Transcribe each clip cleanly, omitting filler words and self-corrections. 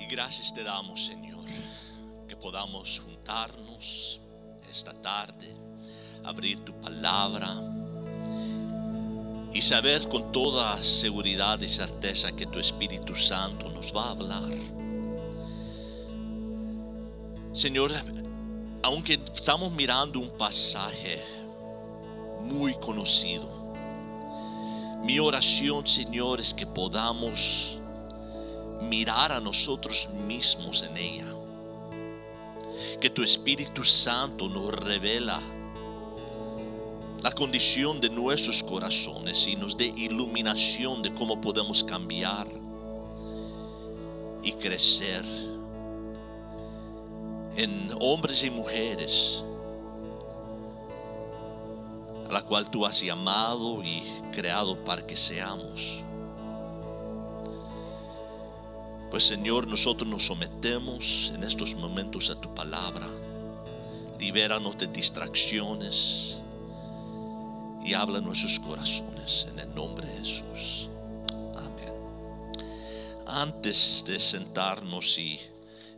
gracias te damos, Señor, que podamos juntarnos esta tarde, abrir tu palabra y saber con toda seguridad y certeza que tu Espíritu Santo nos va a hablar. Señor, aunque estamos mirando un pasaje muy conocido, mi oración, Señor, es que podamos mirar a nosotros mismos en ella. Que tu Espíritu Santo nos revela la condición de nuestros corazones y nos dé iluminación de cómo podemos cambiar y crecer en hombres y mujeres a la cual tú has llamado y creado para que seamos. Pues, Señor, nosotros nos sometemos en estos momentos a tu palabra. Libéranos de distracciones y habla en nuestros corazones en el nombre de Jesús. Amén. Antes de sentarnos y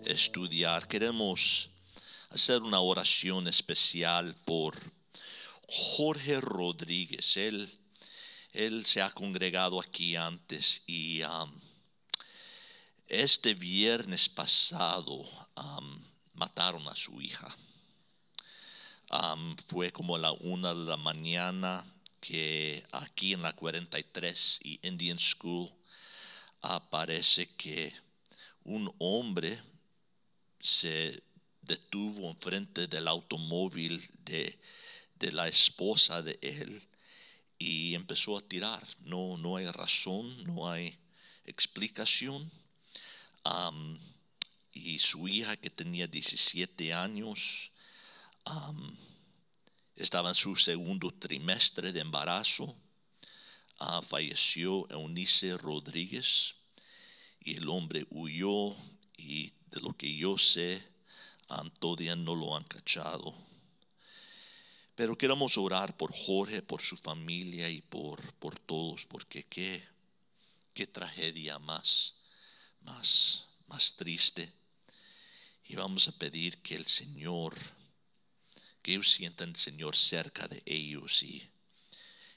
estudiar, queremos hacer una oración especial por Jorge Rodríguez. Él se ha congregado aquí antes y este viernes pasado mataron a su hija. Fue como a la 1 de la mañana que aquí en la 43 y Indian School parece que un hombre se detuvo enfrente del automóvil de la esposa de él y empezó a tirar. No hay razón, no hay explicación. Y su hija, que tenía 17 años, estaba en su segundo trimestre de embarazo. Falleció Eunice Rodríguez y el hombre huyó, y de lo que yo sé, todavía no lo han cachado. Pero queremos orar por Jorge, por su familia y por todos, porque qué tragedia más triste. Y vamos a pedir que el Señor, que ellos sientan el Señor cerca de ellos y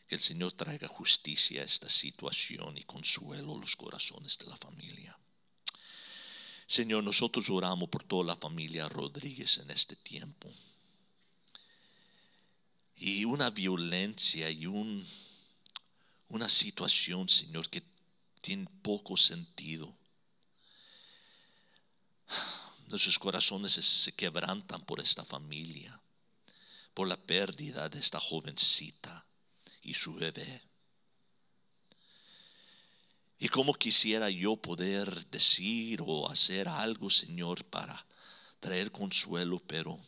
que el Señor traiga justicia a esta situación y consuelo a los corazones de la familia. Señor, nosotros oramos por toda la familia Rodríguez en este tiempo. Y una violencia y una situación, Señor, que tiene poco sentido. Nuestros corazones se quebrantan por esta familia, por la pérdida de esta jovencita y su bebé. Y como quisiera yo poder decir o hacer algo, Señor, para traer consuelo, pero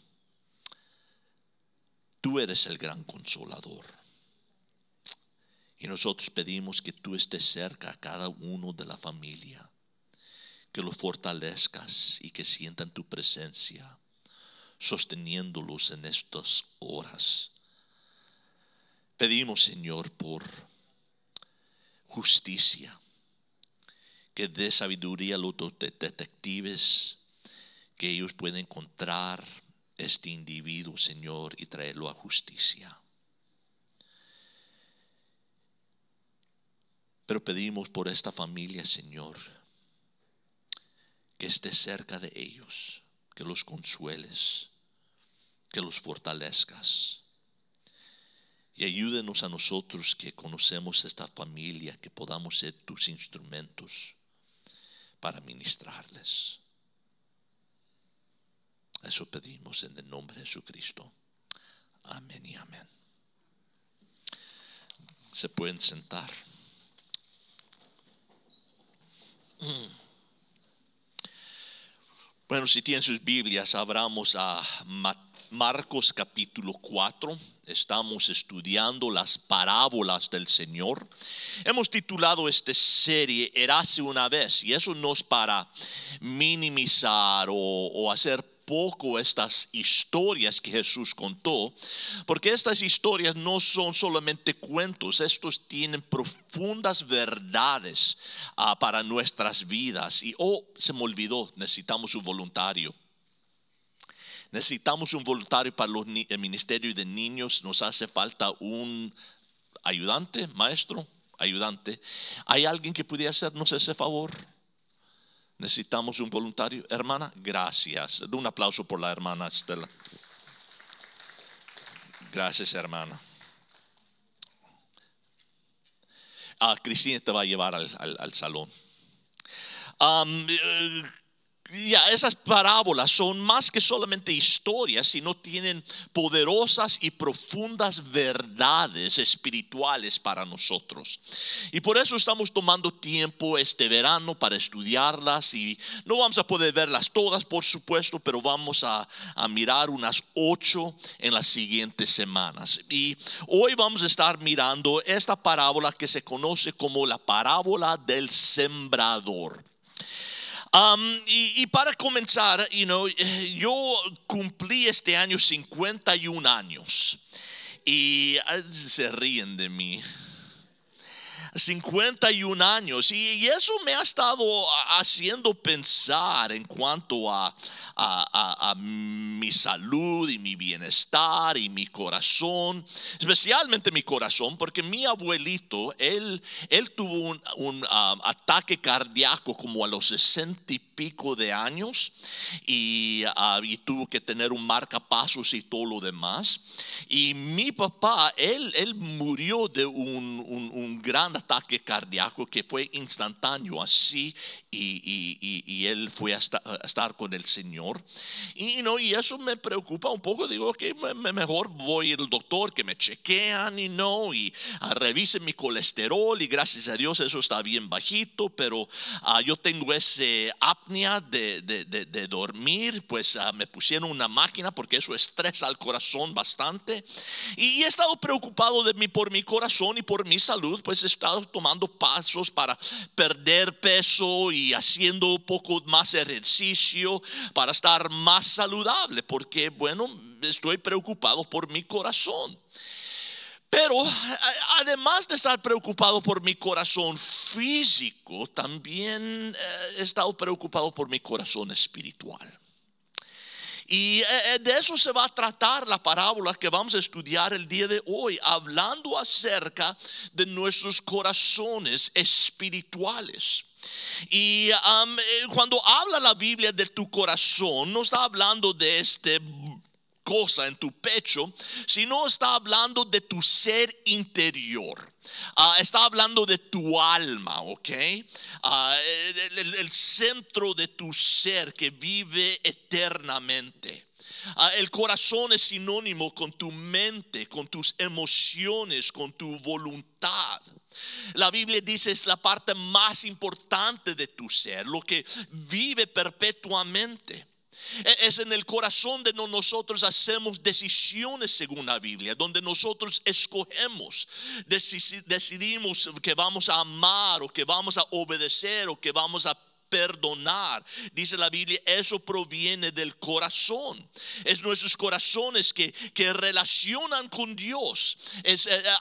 tú eres el gran consolador. Y nosotros pedimos que tú estés cerca a cada uno de la familia, que los fortalezcas y que sientan tu presencia, sosteniéndolos en estas horas. Pedimos, Señor, por justicia, que dé sabiduría a los detectives, que ellos puedan encontrar este individuo, Señor, y traerlo a justicia. Pero pedimos por esta familia, Señor, que estés cerca de ellos, que los consueles, que los fortalezcas. Y ayúdenos a nosotros que conocemos esta familia, que podamos ser tus instrumentos para ministrarles. Eso pedimos en el nombre de Jesucristo. Amén y amén. Se pueden sentar. Bueno, si tienen sus Biblias, abramos a Marcos capítulo 4. Estamos estudiando las parábolas del Señor. Hemos titulado esta serie Érase una vez, y eso no es para minimizar o hacer poco estas historias que Jesús contó, porque estas historias no son solamente cuentos, estos tienen profundas verdades para nuestras vidas. Y se me olvidó, necesitamos un voluntario. Necesitamos un voluntario para el ministerio de niños. Nos hace falta un ayudante, maestro, ayudante. ¿Hay alguien que pudiera hacernos ese favor? Necesitamos un voluntario. Hermana, gracias. Un aplauso por la hermana Estela. Gracias, hermana. Cristina te va a llevar al salón. Esas parábolas son más que solamente historias, sino tienen poderosas y profundas verdades espirituales para nosotros. Y por eso estamos tomando tiempo este verano para estudiarlas. Y no vamos a poder verlas todas, por supuesto, pero vamos a mirar unas 8 en las siguientes semanas. Y hoy vamos a estar mirando esta parábola que se conoce como la parábola del sembrador. Y para comenzar, yo cumplí este año 51 años. Y se ríen de mí. 51 años. Y eso me ha estado haciendo pensar en cuanto a mi salud y mi bienestar y mi corazón. Especialmente mi corazón, porque mi abuelito, él tuvo un ataque cardíaco como a los 60 y pico de años. Y tuvo que tener un marcapasos y todo lo demás. Y mi papá, él murió de un gran ataque cardíaco que fue instantáneo así, y él fue a estar con el Señor. Y eso me preocupa un poco. Digo que mejor voy al doctor, que me chequean y revisen mi colesterol, y gracias a Dios eso está bien bajito, pero yo tengo ese apnea de dormir. Pues me pusieron una máquina porque eso estresa al corazón bastante, y he estado preocupado por mi corazón y por mi salud. Pues he estado tomando pasos para perder peso y haciendo un poco más ejercicio para estar más saludable, porque estoy preocupado por mi corazón. Pero además de estar preocupado por mi corazón físico, también he estado preocupado por mi corazón espiritual. Y de eso se va a tratar la parábola que vamos a estudiar el día de hoy, hablando acerca de nuestros corazones espirituales. Y cuando habla la Biblia de tu corazón, no está hablando de cosa en tu pecho, sino está hablando de tu ser interior. Está hablando de tu alma, ¿ok? El centro de tu ser que vive eternamente. El corazón es sinónimo con tu mente, con tus emociones, con tu voluntad. La Biblia dice es la parte más importante de tu ser, lo que vive perpetuamente. Es en el corazón de nosotros hacemos decisiones según la Biblia, donde nosotros escogemos, decidimos que vamos a amar o que vamos a obedecer o que vamos a perdonar. Dice la Biblia, eso proviene del corazón. Es nuestros corazones que relacionan con Dios.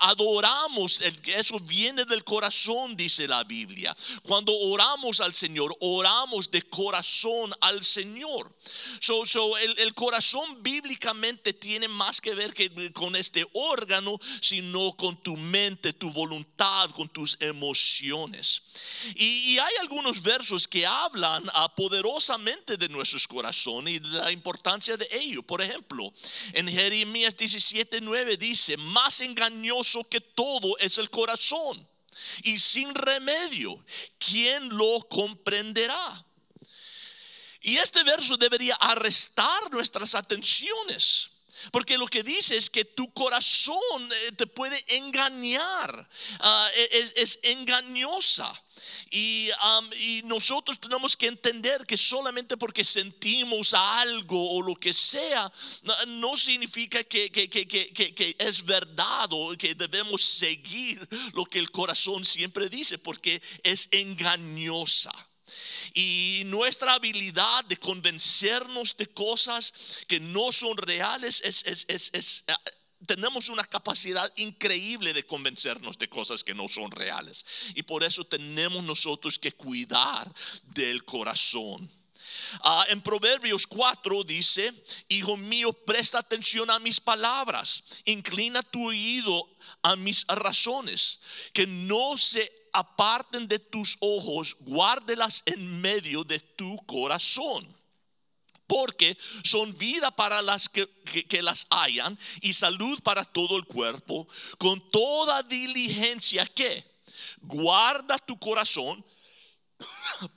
Adoramos, eso viene del corazón, dice la Biblia. Cuando oramos al Señor, oramos de corazón al Señor. El corazón bíblicamente tiene más que ver con este órgano, sino con tu mente, tu voluntad, con tus emociones. Y hay algunos versos que hablan poderosamente de nuestros corazones y de la importancia de ello. Por ejemplo, en Jeremías 17:9 dice: más engañoso que todo es el corazón, y sin remedio, ¿quién lo comprenderá? Y este verso debería arrestar nuestras atenciones, porque lo que dice es que tu corazón te puede engañar, es engañosa. Y nosotros tenemos que entender que solamente porque sentimos algo o lo que sea, no significa que es verdad o que debemos seguir lo que el corazón siempre dice, porque es engañosa. Y nuestra habilidad de convencernos de cosas que no son reales tenemos una capacidad increíble de convencernos de cosas que no son reales. Y por eso tenemos nosotros que cuidar del corazón. En Proverbios 4 dice: hijo mío, presta atención a mis palabras, inclina tu oído a mis razones, que no se aparten de tus ojos, guárdelas en medio de tu corazón. Porque son vida para las que las hayan y salud para todo el cuerpo. Con toda diligencia que guarda tu corazón,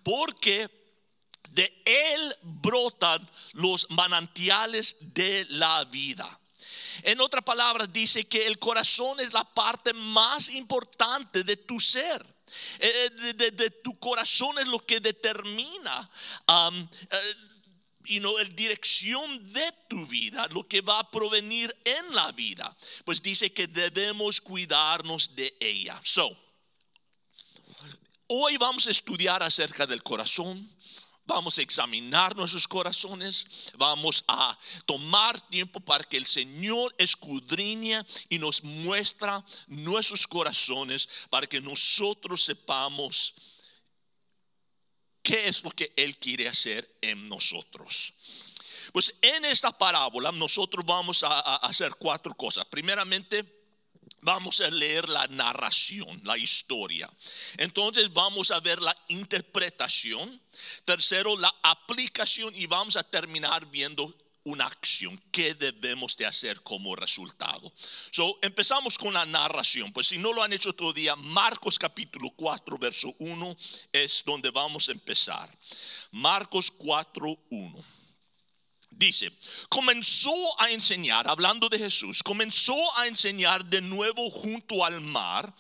porque de él brotan los manantiales de la vida. En otras palabras, dice que el corazón es la parte más importante de tu ser. De tu corazón es lo que determina la dirección de tu vida, lo que va a provenir en la vida. Pues dice que debemos cuidarnos de ella. Hoy vamos a estudiar acerca del corazón. Vamos a examinar nuestros corazones. Vamos a tomar tiempo para que el Señor escudriñe y nos muestre nuestros corazones, para que nosotros sepamos qué es lo que Él quiere hacer en nosotros. Pues en esta parábola nosotros vamos a hacer 4 cosas. Primeramente, vamos a leer la narración, la historia. Entonces vamos a ver la interpretación. Tercero, la aplicación. Y vamos a terminar viendo una acción que debemos de hacer como resultado. Empezamos con la narración. Pues si no lo han hecho todavía, Marcos capítulo 4 verso 1 es donde vamos a empezar. Marcos 4:1 dice: comenzó a enseñar, hablando de Jesús, comenzó a enseñar de nuevo junto al mar,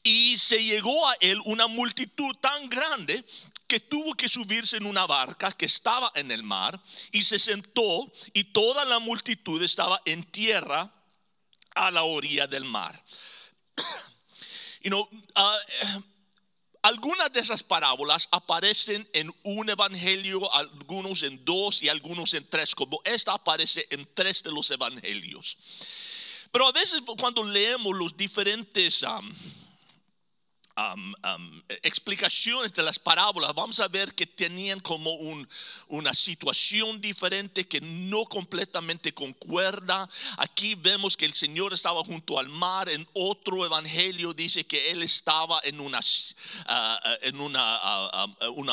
y se llegó a él una multitud tan grande que tuvo que subirse en una barca que estaba en el mar, y se sentó, y toda la multitud estaba en tierra a la orilla del mar. Algunas de esas parábolas aparecen en un evangelio, algunos en 2 y algunos en 3, como esta aparece en 3 de los evangelios. Pero a veces cuando leemos los diferentes explicaciones de las parábolas, vamos a ver que tenían como una situación diferente que no completamente concuerda. Aquí vemos que el Señor estaba junto al mar. En otro evangelio dice que Él estaba en una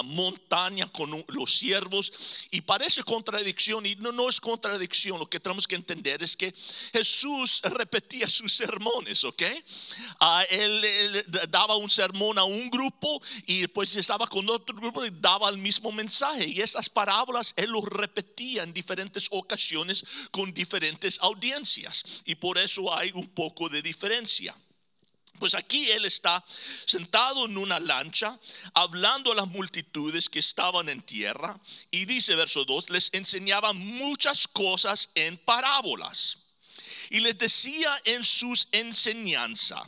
montaña con los siervos, y parece contradicción, y no es contradicción. Lo que tenemos que entender es que Jesús repetía sus sermones, ¿ok? Él daba un sermón a un grupo y después estaba con otro grupo y daba el mismo mensaje, y estas parábolas Él los repetía en diferentes ocasiones con diferentes audiencias, y por eso hay un poco de diferencia. Pues aquí Él está sentado en una lancha hablando a las multitudes que estaban en tierra, y dice verso 2: les enseñaba muchas cosas en parábolas, y les decía en sus enseñanzas: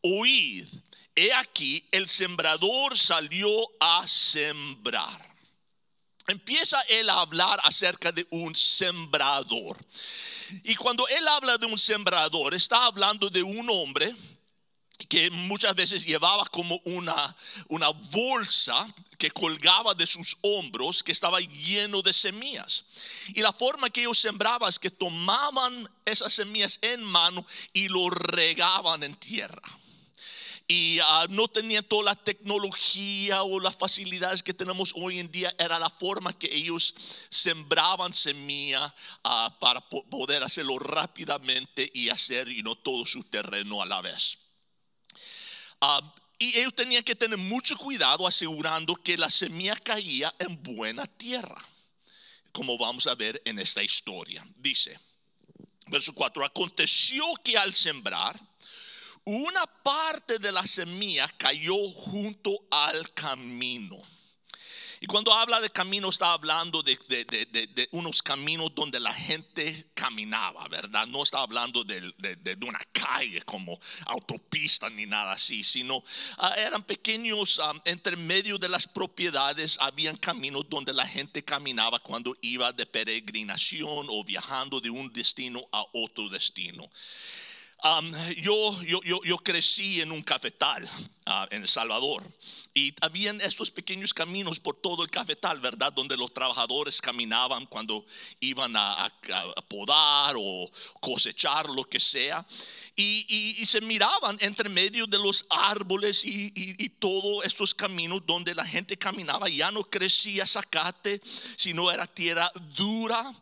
oíd, he aquí, el sembrador salió a sembrar. Empieza Él a hablar acerca de un sembrador. Y cuando Él habla de un sembrador, está hablando de un hombre que muchas veces llevaba como una bolsa que colgaba de sus hombros, que estaba lleno de semillas. Y la forma que ellos sembraban es que tomaban esas semillas en mano y lo regaban en tierra. Y no tenían toda la tecnología o las facilidades que tenemos hoy en día. Era la forma que ellos sembraban semilla para poder hacerlo rápidamente y hacer todo su terreno a la vez. Y ellos tenían que tener mucho cuidado asegurando que la semilla caía en buena tierra, como vamos a ver en esta historia. Dice, verso 4: aconteció que al sembrar, una parte de la semilla cayó junto al camino. Y Y cuando habla de camino, está hablando de unos caminos donde la gente caminaba, ¿verdad? No está hablando de una calle como autopista ni nada así, sino eran pequeños, entre medio de las propiedades habían caminos donde la gente caminaba cuando iba de peregrinación o viajando de un destino a otro destino. Yo crecí en un cafetal en El Salvador, y habían estos pequeños caminos por todo el cafetal, ¿verdad? Donde los trabajadores caminaban cuando iban a podar o cosechar, lo que sea. Y se miraban entre medio de los árboles y todos estos caminos donde la gente caminaba. Ya no crecía zacate, sino era tierra dura.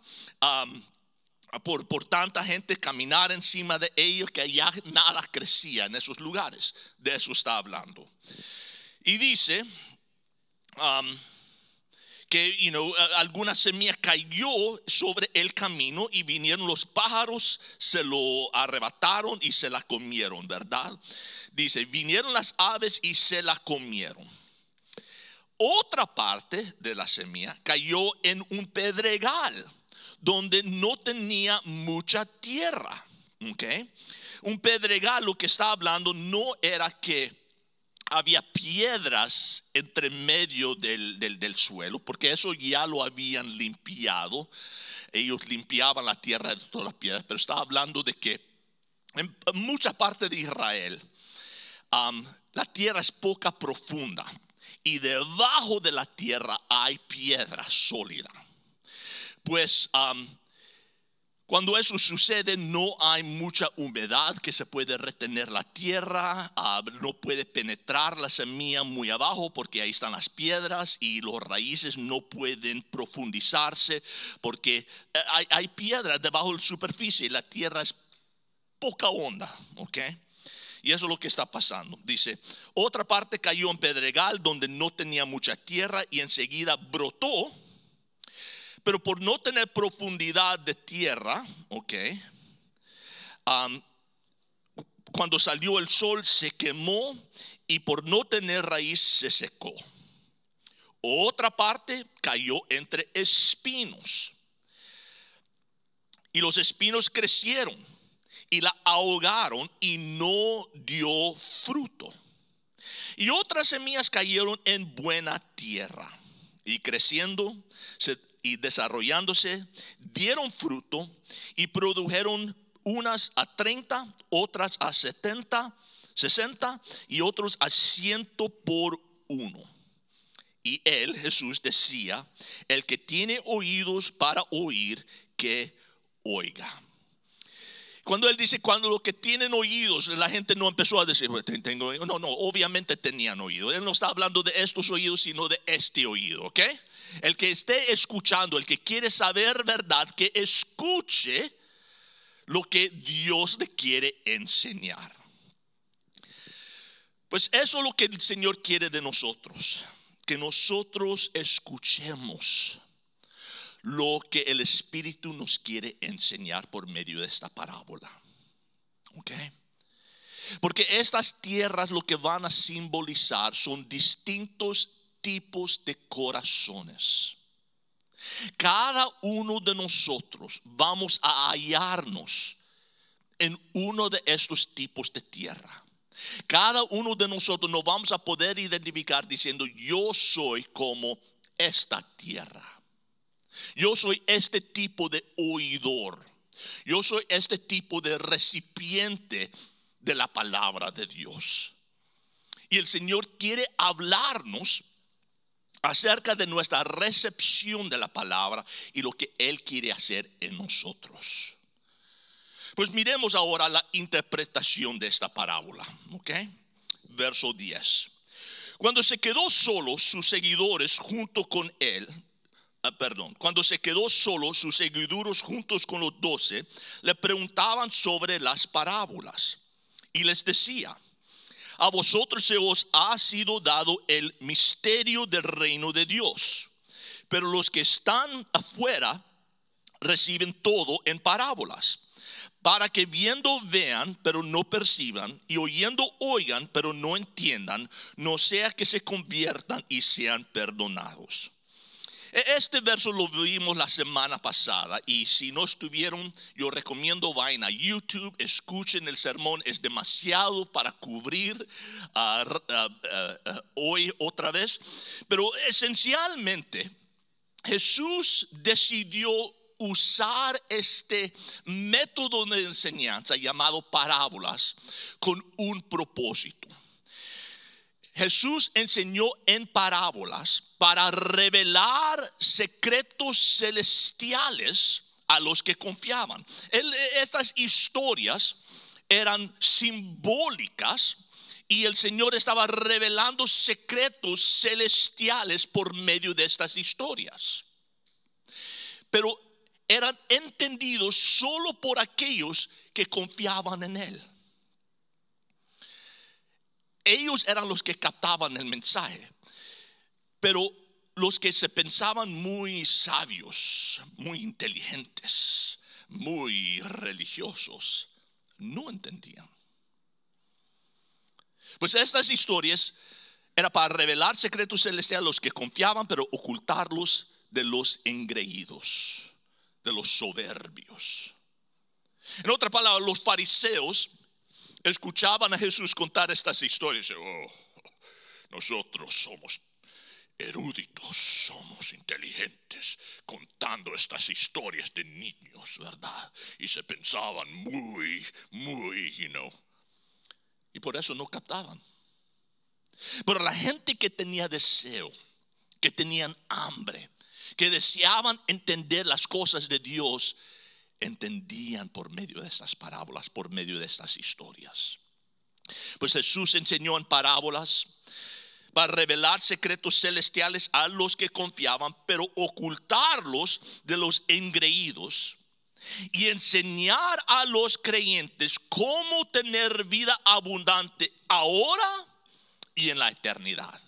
Por tanta gente caminar encima de ellos, que allá nada crecía en esos lugares. De eso está hablando. Y dice que alguna semilla cayó sobre el camino y vinieron los pájaros, se lo arrebataron y se la comieron, ¿verdad? Dice, vinieron las aves y se la comieron. Otra parte de la semilla cayó en un pedregal donde no tenía mucha tierra. ¿Okay? Un pedregal, lo que está hablando no era que había piedras entre medio del suelo, porque eso ya lo habían limpiado. Ellos limpiaban la tierra de todas las piedras, pero está hablando de que en mucha parte de Israel la tierra es poca profunda, y debajo de la tierra hay piedra sólida. Pues cuando eso sucede, no hay mucha humedad que se puede retener la tierra, no puede penetrar la semilla muy abajo porque ahí están las piedras, y los raíces no pueden profundizarse porque hay piedras debajo de la superficie y la tierra es poca honda, ¿ok? Y eso es lo que está pasando. Dice, otra parte cayó en pedregal donde no tenía mucha tierra y enseguida brotó. Pero por no tener profundidad de tierra, cuando salió el sol se quemó, y por no tener raíz se secó. Otra parte cayó entre espinos, y los espinos crecieron y la ahogaron y no dio fruto. Y otras semillas cayeron en buena tierra, y creciendo y desarrollándose dieron fruto y produjeron unas a 30, otras a 70, 60 y otros a 100 por uno. Y él, Jesús, decía, el que tiene oídos para oír, que oiga. Cuando él dice, cuando los que tienen oídos, la gente no empezó a decir, tengo oídos. No, obviamente tenían oído. Él no está hablando de estos oídos, sino de este oído, ¿ok? El que esté escuchando, el que quiere saber verdad, que escuche lo que Dios le quiere enseñar. Pues eso es lo que el Señor quiere de nosotros, que nosotros escuchemos lo que el Espíritu nos quiere enseñar por medio de esta parábola. ¿Ok? Porque estas tierras lo que van a simbolizar son distintos tipos de corazones. Cada uno de nosotros vamos a hallarnos en uno de estos tipos de tierra. Cada uno de nosotros nos vamos a poder identificar diciendo, yo soy como esta tierra. Yo soy este tipo de oidor. Yo soy este tipo de recipiente de la palabra de Dios. Y el Señor quiere hablarnos acerca de nuestra recepción de la palabra y lo que Él quiere hacer en nosotros. Pues miremos ahora la interpretación de esta parábola. ¿Ok? Verso 10. Cuando se quedó solo, sus seguidores junto con él. Cuando se quedó solo, sus seguidores juntos con los 12 le preguntaban sobre las parábolas. Y les decía, a vosotros se os ha sido dado el misterio del reino de Dios, pero los que están afuera reciben todo en parábolas, para que viendo vean, pero no perciban, y oyendo oigan, pero no entiendan, no sea que se conviertan y sean perdonados. Este verso lo vimos la semana pasada, y si no estuvieron, yo recomiendo vayan a YouTube, escuchen el sermón. Es demasiado para cubrir hoy otra vez, pero esencialmente Jesús decidió usar este método de enseñanza llamado parábolas con un propósito. Jesús enseñó en parábolas para revelar secretos celestiales a los que confiaban. Estas historias eran simbólicas y el Señor estaba revelando secretos celestiales por medio de estas historias. Pero eran entendidos solo por aquellos que confiaban en Él. Ellos eran los que captaban el mensaje, pero los que se pensaban muy sabios, muy inteligentes, muy religiosos, no entendían. Pues estas historias eran para revelar secretos celestiales a los que confiaban, pero ocultarlos de los engreídos, de los soberbios. En otras palabras, los fariseos escuchaban a Jesús contar estas historias. Nosotros somos eruditos, somos inteligentes, contando estas historias de niños, ¿verdad? Y se pensaban muy, y por eso no captaban. Pero la gente que tenía deseo, que tenían hambre, que deseaban entender las cosas de Dios, entendían por medio de estas parábolas, por medio de estas historias. Pues Jesús enseñó en parábolas para revelar secretos celestiales a los que confiaban, pero ocultarlos de los engreídos, y enseñar a los creyentes cómo tener vida abundante ahora y en la eternidad.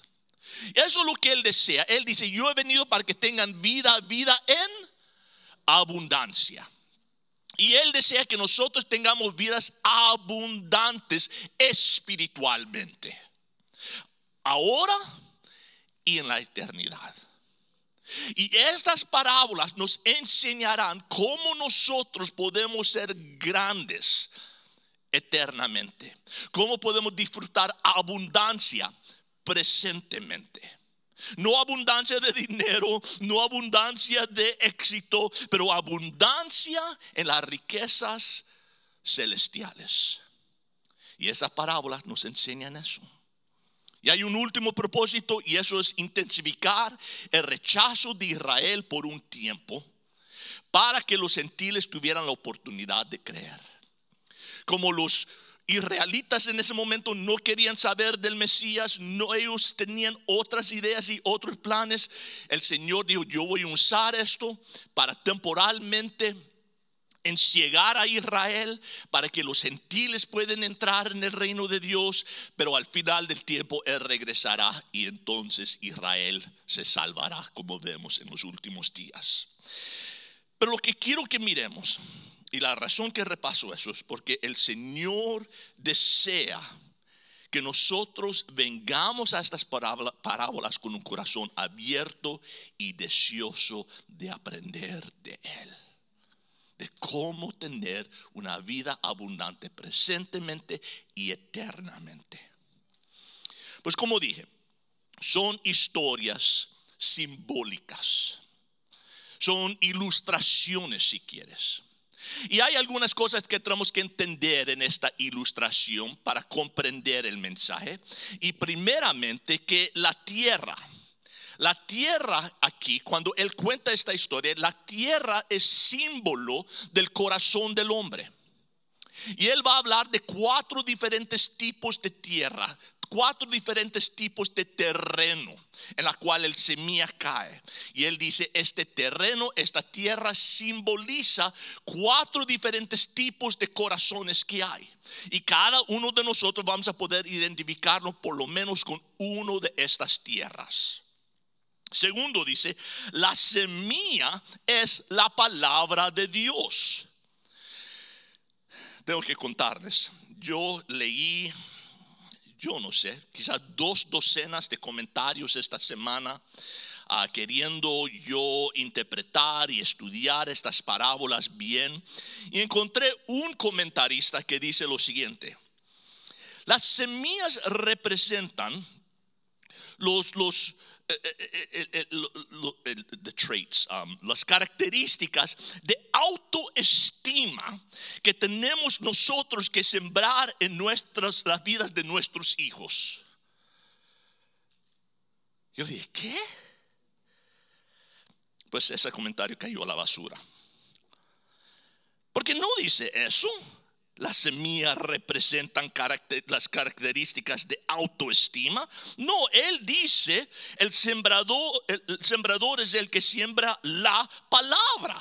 Eso es lo que Él desea. Él dice: yo he venido para que tengan vida en abundancia. Y Él desea que nosotros tengamos vidas abundantes espiritualmente, ahora y en la eternidad. Y estas parábolas nos enseñarán cómo nosotros podemos ser grandes eternamente, cómo podemos disfrutar abundancia presentemente. No abundancia de dinero, no abundancia de éxito, pero abundancia en las riquezas celestiales. Y esas parábolas nos enseñan eso. Y hay un último propósito, y eso es intensificar el rechazo de Israel por un tiempo, para que los gentiles tuvieran la oportunidad de creer. Como los israelitas en ese momento no querían saber del Mesías, ellos tenían otras ideas y otros planes. El Señor dijo: yo voy a usar esto para temporalmente enciegar a Israel, para que los gentiles puedan entrar en el reino de Dios, pero al final del tiempo Él regresará y entonces Israel se salvará, como vemos en los últimos días. Pero lo que quiero que miremos, y la razón que repaso eso, es porque el Señor desea que nosotros vengamos a estas parábolas con un corazón abierto y deseoso de aprender de Él, de cómo tener una vida abundante presentemente y eternamente. Pues como dije, son historias simbólicas, son ilustraciones si quieres. Y hay algunas cosas que tenemos que entender en esta ilustración para comprender el mensaje. Y primeramente que la tierra aquí, cuando él cuenta esta historia, la tierra es símbolo del corazón del hombre. Y él va a hablar de 4 diferentes tipos de tierra, 4 diferentes tipos de terreno en la cual el semilla cae. Y él dice: este terreno, esta tierra simboliza 4 diferentes tipos de corazones que hay. Y cada uno de nosotros vamos a poder identificarnos por lo menos con uno de estas tierras. Segundo dice, la semilla es la palabra de Dios. Tengo que contarles, yo leí, yo no sé, quizás 2 docenas de comentarios esta semana, queriendo yo interpretar y estudiar estas parábolas bien. Y encontré un comentarista que dice lo siguiente: las semillas representan the traits, las características de autoestima que tenemos nosotros que sembrar en las vidas de nuestros hijos. Yo dije, ¿qué? Pues ese comentario cayó a la basura, porque no dice eso. Las semillas representan las características de autoestima. No, él dice, el sembrador es el que siembra la palabra.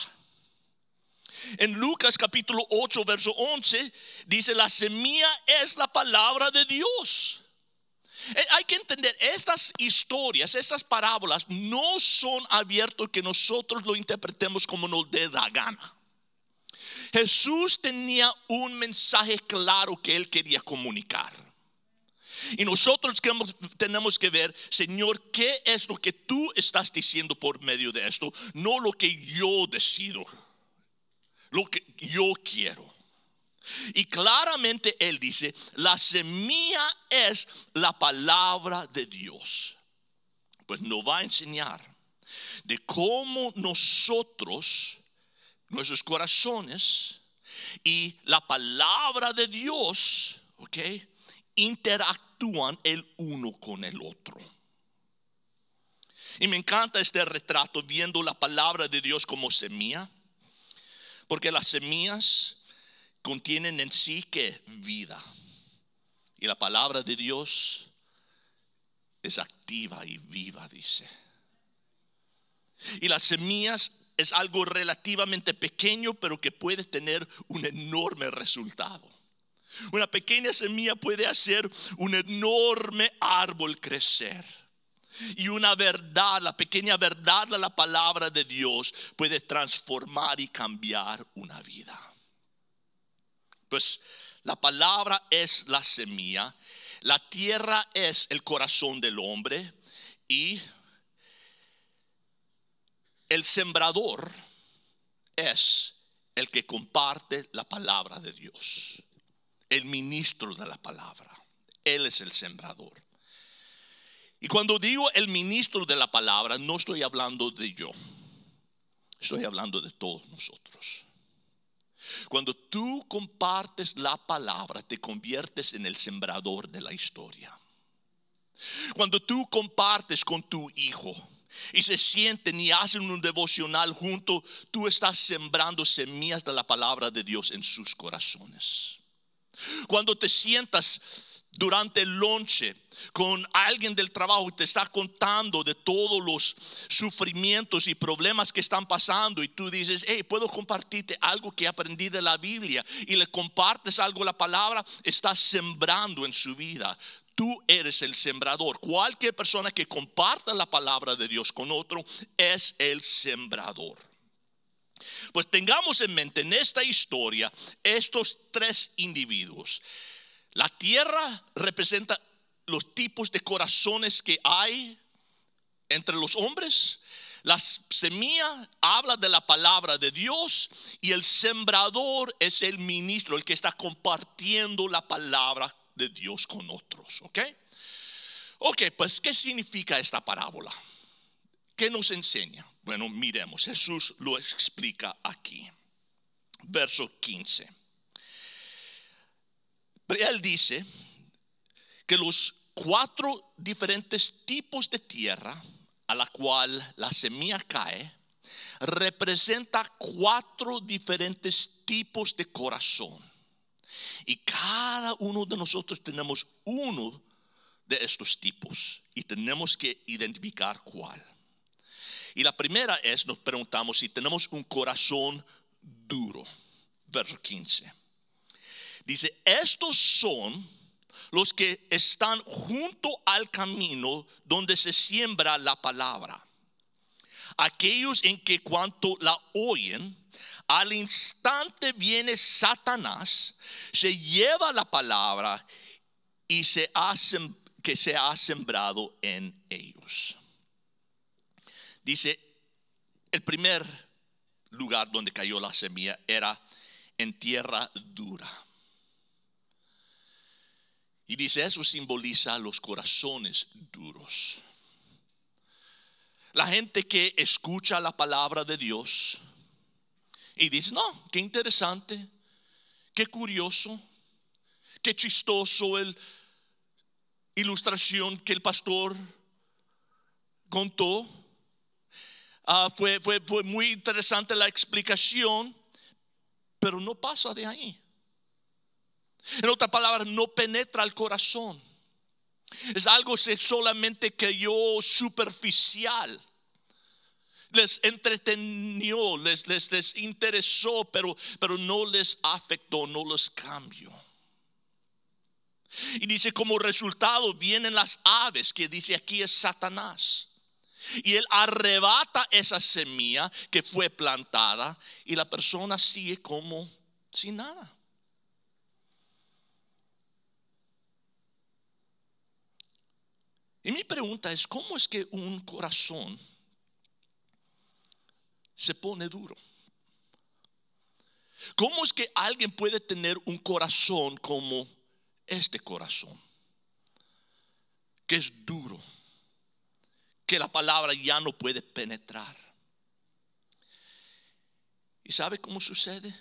En Lucas capítulo 8, verso 11, dice, la semilla es la palabra de Dios. Hay que entender, estas historias, estas parábolas no son abiertas que nosotros lo interpretemos como nos dé la gana. Jesús tenía un mensaje claro que él quería comunicar. Y nosotros tenemos que ver, Señor, ¿qué es lo que tú estás diciendo por medio de esto? No lo que yo decido, lo que yo quiero. Y claramente él dice, la semilla es la palabra de Dios. Pues nos va a enseñar de cómo nosotros, nuestros corazones y la palabra de Dios, interactúan el uno con el otro. Y me encanta este retrato viendo la palabra de Dios como semilla, porque las semillas contienen en sí que vida, y la palabra de Dios es activa y viva, dice. Y las semillas es algo relativamente pequeño, pero que puede tener un enorme resultado. Una pequeña semilla puede hacer un enorme árbol crecer. Y una verdad, la pequeña verdad de la palabra de Dios puede transformar y cambiar una vida. Pues la palabra es la semilla, la tierra es el corazón del hombre y el sembrador es el que comparte la palabra de Dios, el ministro de la palabra. Él es el sembrador. Y cuando digo el ministro de la palabra, no estoy hablando de yo, estoy hablando de todos nosotros. Cuando tú compartes la palabra, te conviertes en el sembrador de la historia. Cuando tú compartes con tu hijo y se sienten y hacen un devocional junto, tú estás sembrando semillas de la palabra de Dios en sus corazones. Cuando te sientas durante el lonche con alguien del trabajo y te está contando de todos los sufrimientos y problemas que están pasando, y tú dices, hey, puedo compartirte algo que aprendí de la Biblia, y le compartes algo de la palabra, estás sembrando en su vida. Tú eres el sembrador. Cualquier persona que comparta la palabra de Dios con otro es el sembrador. Pues tengamos en mente en esta historia estos 3 individuos. La tierra representa los tipos de corazones que hay entre los hombres. La semilla habla de la palabra de Dios y el sembrador es el ministro, el que está compartiendo la palabra de Dios con otros. Ok, pues ¿qué significa esta parábola? ¿Qué nos enseña? Bueno, miremos, Jesús lo explica aquí. Verso 15. Pero él dice que los 4 diferentes tipos de tierra a la cual la semilla cae representa 4 diferentes tipos de corazón. Y cada uno de nosotros tenemos uno de estos tipos y tenemos que identificar cuál. Y la primera es, nos preguntamos si tenemos un corazón duro. Verso 15. Dice, estos son los que están junto al camino donde se siembra la palabra. aquellos en que cuanto la oyen, al instante viene Satanás, se lleva la palabra y que se ha sembrado en ellos. Dice, el primer lugar donde cayó la semilla era en tierra dura. Y dice, eso simboliza los corazones duros. La gente que escucha la palabra de Dios y dice, no, qué interesante, qué curioso, qué chistoso el ilustración que el pastor contó. Fue muy interesante la explicación, pero no pasa de ahí. En otras palabras, no penetra el corazón. Es algo que solamente cayó superficial. Les entretenió, les interesó, pero no les afectó, no les cambió. Y dice, como resultado vienen las aves, que dice aquí es Satanás. Y él arrebata esa semilla que fue plantada y la persona sigue como sin nada. Y mi pregunta es, ¿cómo es que un corazón se pone duro? ¿Cómo es que alguien puede tener un corazón como este corazón, que es duro, que la palabra ya no puede penetrar? ¿Y sabe cómo sucede?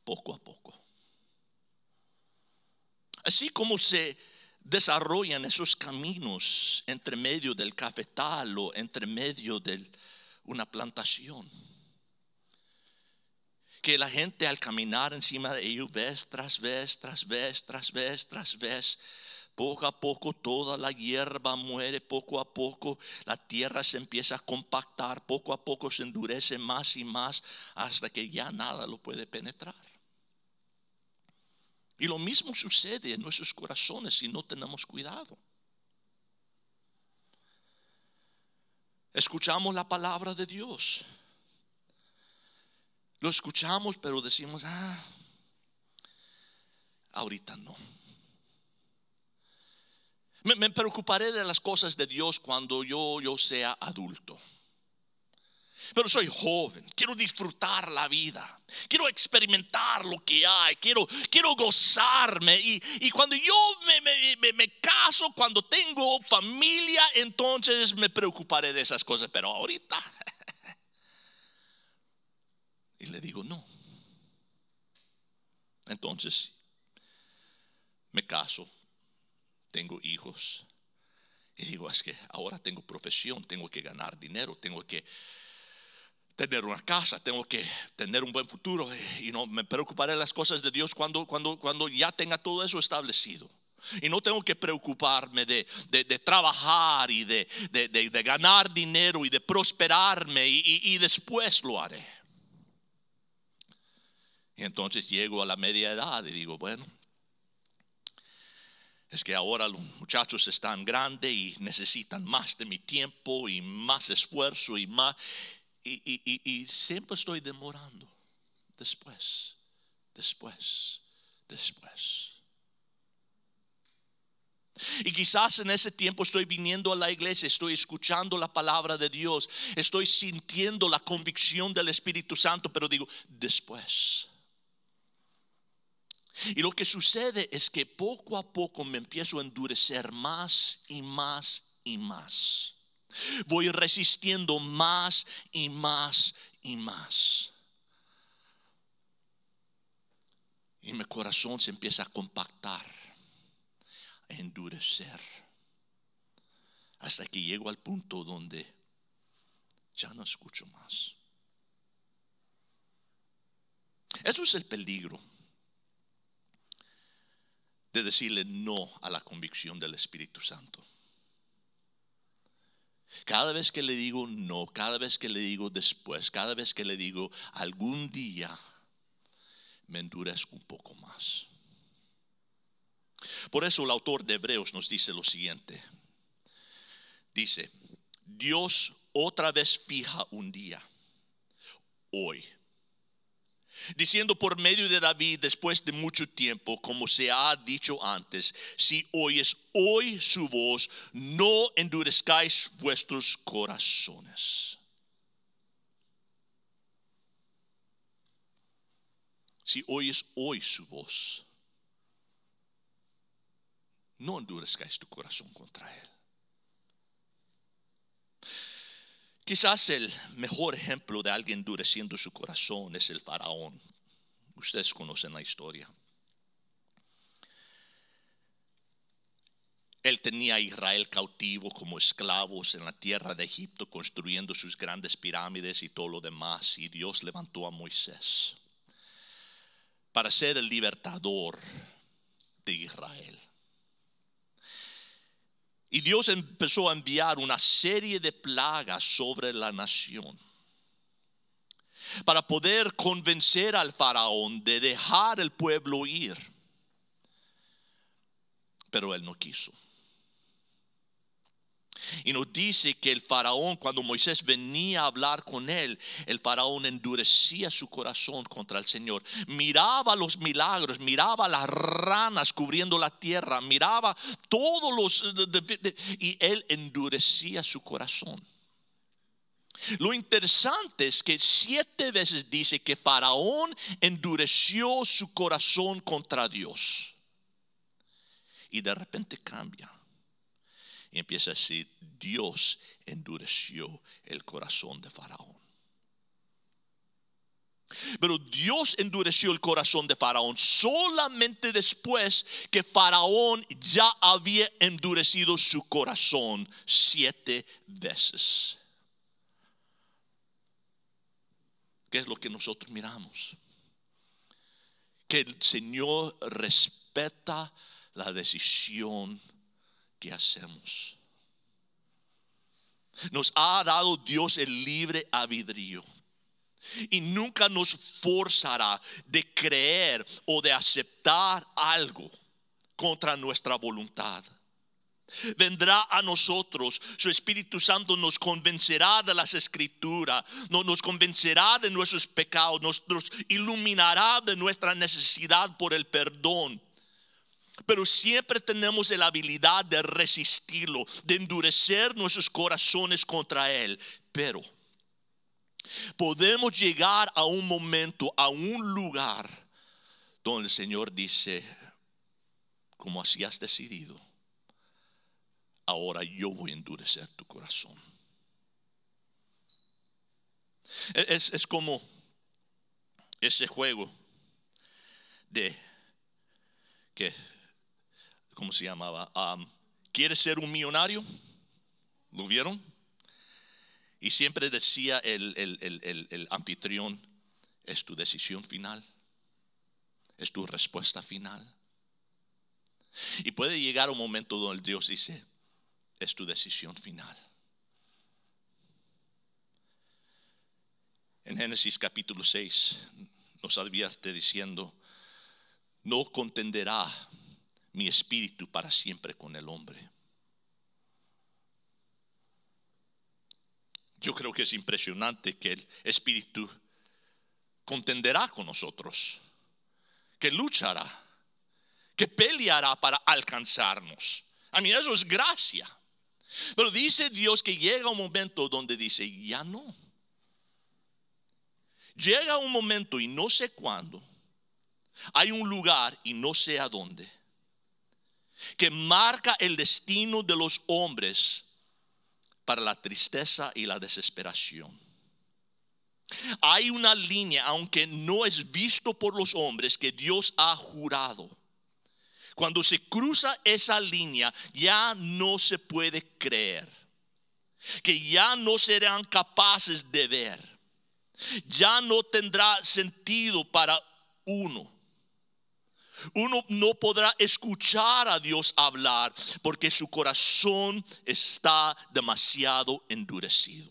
Poco a poco. Así como se desarrollan esos caminos entre medio del cafetal o entre medio de una plantación, que la gente al caminar encima de ellos, vez tras vez, tras vez, tras vez, tras vez, poco a poco toda la hierba muere, poco a poco la tierra se empieza a compactar, poco a poco se endurece más y más hasta que ya nada lo puede penetrar. Y lo mismo sucede en nuestros corazones si no tenemos cuidado. Escuchamos la palabra de Dios. Lo escuchamos, pero decimos, ahorita no. Me preocuparé de las cosas de Dios cuando yo sea adulto. Pero soy joven, quiero disfrutar la vida, quiero experimentar lo que hay, quiero gozarme. Y cuando yo me caso, cuando tengo familia, entonces me preocuparé de esas cosas. Pero ahorita, y le digo no. Entonces me caso, tengo hijos, y digo, es que ahora tengo profesión, tengo que ganar dinero, tengo que tener una casa, tengo que tener un buen futuro, y no me preocuparé de las cosas de Dios cuando ya tenga todo eso establecido. Y no tengo que preocuparme de trabajar y de ganar dinero y de prosperarme, y después lo haré. Y entonces llego a la media edad y digo, bueno, es que ahora los muchachos están grandes y necesitan más de mi tiempo y más esfuerzo y más. Y siempre estoy demorando. Después. Y quizás en ese tiempo estoy viniendo a la iglesia, estoy escuchando la palabra de Dios, estoy sintiendo la convicción del Espíritu Santo, pero digo, después. Y lo que sucede es que poco a poco me empiezo a endurecer más y más y más. Voy resistiendo más y más y más. Y mi corazón se empieza a compactar, a endurecer, hasta que llego al punto donde ya no escucho más. Eso es el peligro de decirle no a la convicción del Espíritu Santo. Cada vez que le digo no, cada vez que le digo después, cada vez que le digo algún día, me endurezco un poco más. Por eso el autor de Hebreos nos dice lo siguiente. Dice, Dios otra vez fija un día, hoy, diciendo por medio de David después de mucho tiempo, como se ha dicho antes: si oyes hoy su voz, no endurezcáis vuestros corazones. Si oyes hoy su voz, no endurezcáis tu corazón contra él. Quizás el mejor ejemplo de alguien endureciendo su corazón es el faraón. Ustedes conocen la historia. Él tenía a Israel cautivo como esclavos en la tierra de Egipto, construyendo sus grandes pirámides y todo lo demás. Y Dios levantó a Moisés para ser el libertador de Israel. Y Dios empezó a enviar una serie de plagas sobre la nación para poder convencer al faraón de dejar el pueblo ir. Pero él no quiso. Y nos dice que el faraón, cuando Moisés venía a hablar con él, el faraón endurecía su corazón contra el Señor. Miraba los milagros, miraba las ranas cubriendo la tierra, miraba todos y él endurecía su corazón. Lo interesante es que 7 veces dice que faraón endureció su corazón contra Dios. Y de repente cambia. Y empieza a decir: Dios endureció el corazón de faraón. Pero Dios endureció el corazón de faraón solamente después que faraón ya había endurecido su corazón 7 veces. ¿Qué es lo que nosotros miramos? Que el Señor respeta la decisión que hacemos. Nos ha dado Dios el libre albedrío y nunca nos forzará de creer o de aceptar algo contra nuestra voluntad. Vendrá a nosotros, su Espíritu Santo nos convencerá de las Escrituras, nos convencerá de nuestros pecados, nos iluminará de nuestra necesidad por el perdón. Pero siempre tenemos la habilidad de resistirlo, de endurecer nuestros corazones contra él. Pero podemos llegar a un momento, a un lugar donde el Señor dice: como así has decidido, ahora yo voy a endurecer tu corazón. Es como ese juego de que, ¿cómo se llamaba? ¿Quieres ser un millonario? ¿Lo vieron? Y siempre decía el anfitrión: es tu decisión final, es tu respuesta final. Y puede llegar un momento donde Dios dice: es tu decisión final. En Génesis capítulo 6 nos advierte diciendo: no contenderá mi espíritu para siempre con el hombre. Yo creo que es impresionante que el espíritu contenderá con nosotros, que luchará, que peleará para alcanzarnos. A mí eso es gracia. Pero dice Dios que llega un momento donde dice: ya no. Llega un momento, y no sé cuándo, hay un lugar y no sé a dónde, que marca el destino de los hombres para la tristeza y la desesperación. Hay una línea, aunque no es visto por los hombres, que Dios ha jurado. Cuando se cruza esa línea, ya no se puede creer, que ya no serán capaces de ver, ya no tendrá sentido para uno. Uno no podrá escuchar a Dios hablar porque su corazón está demasiado endurecido.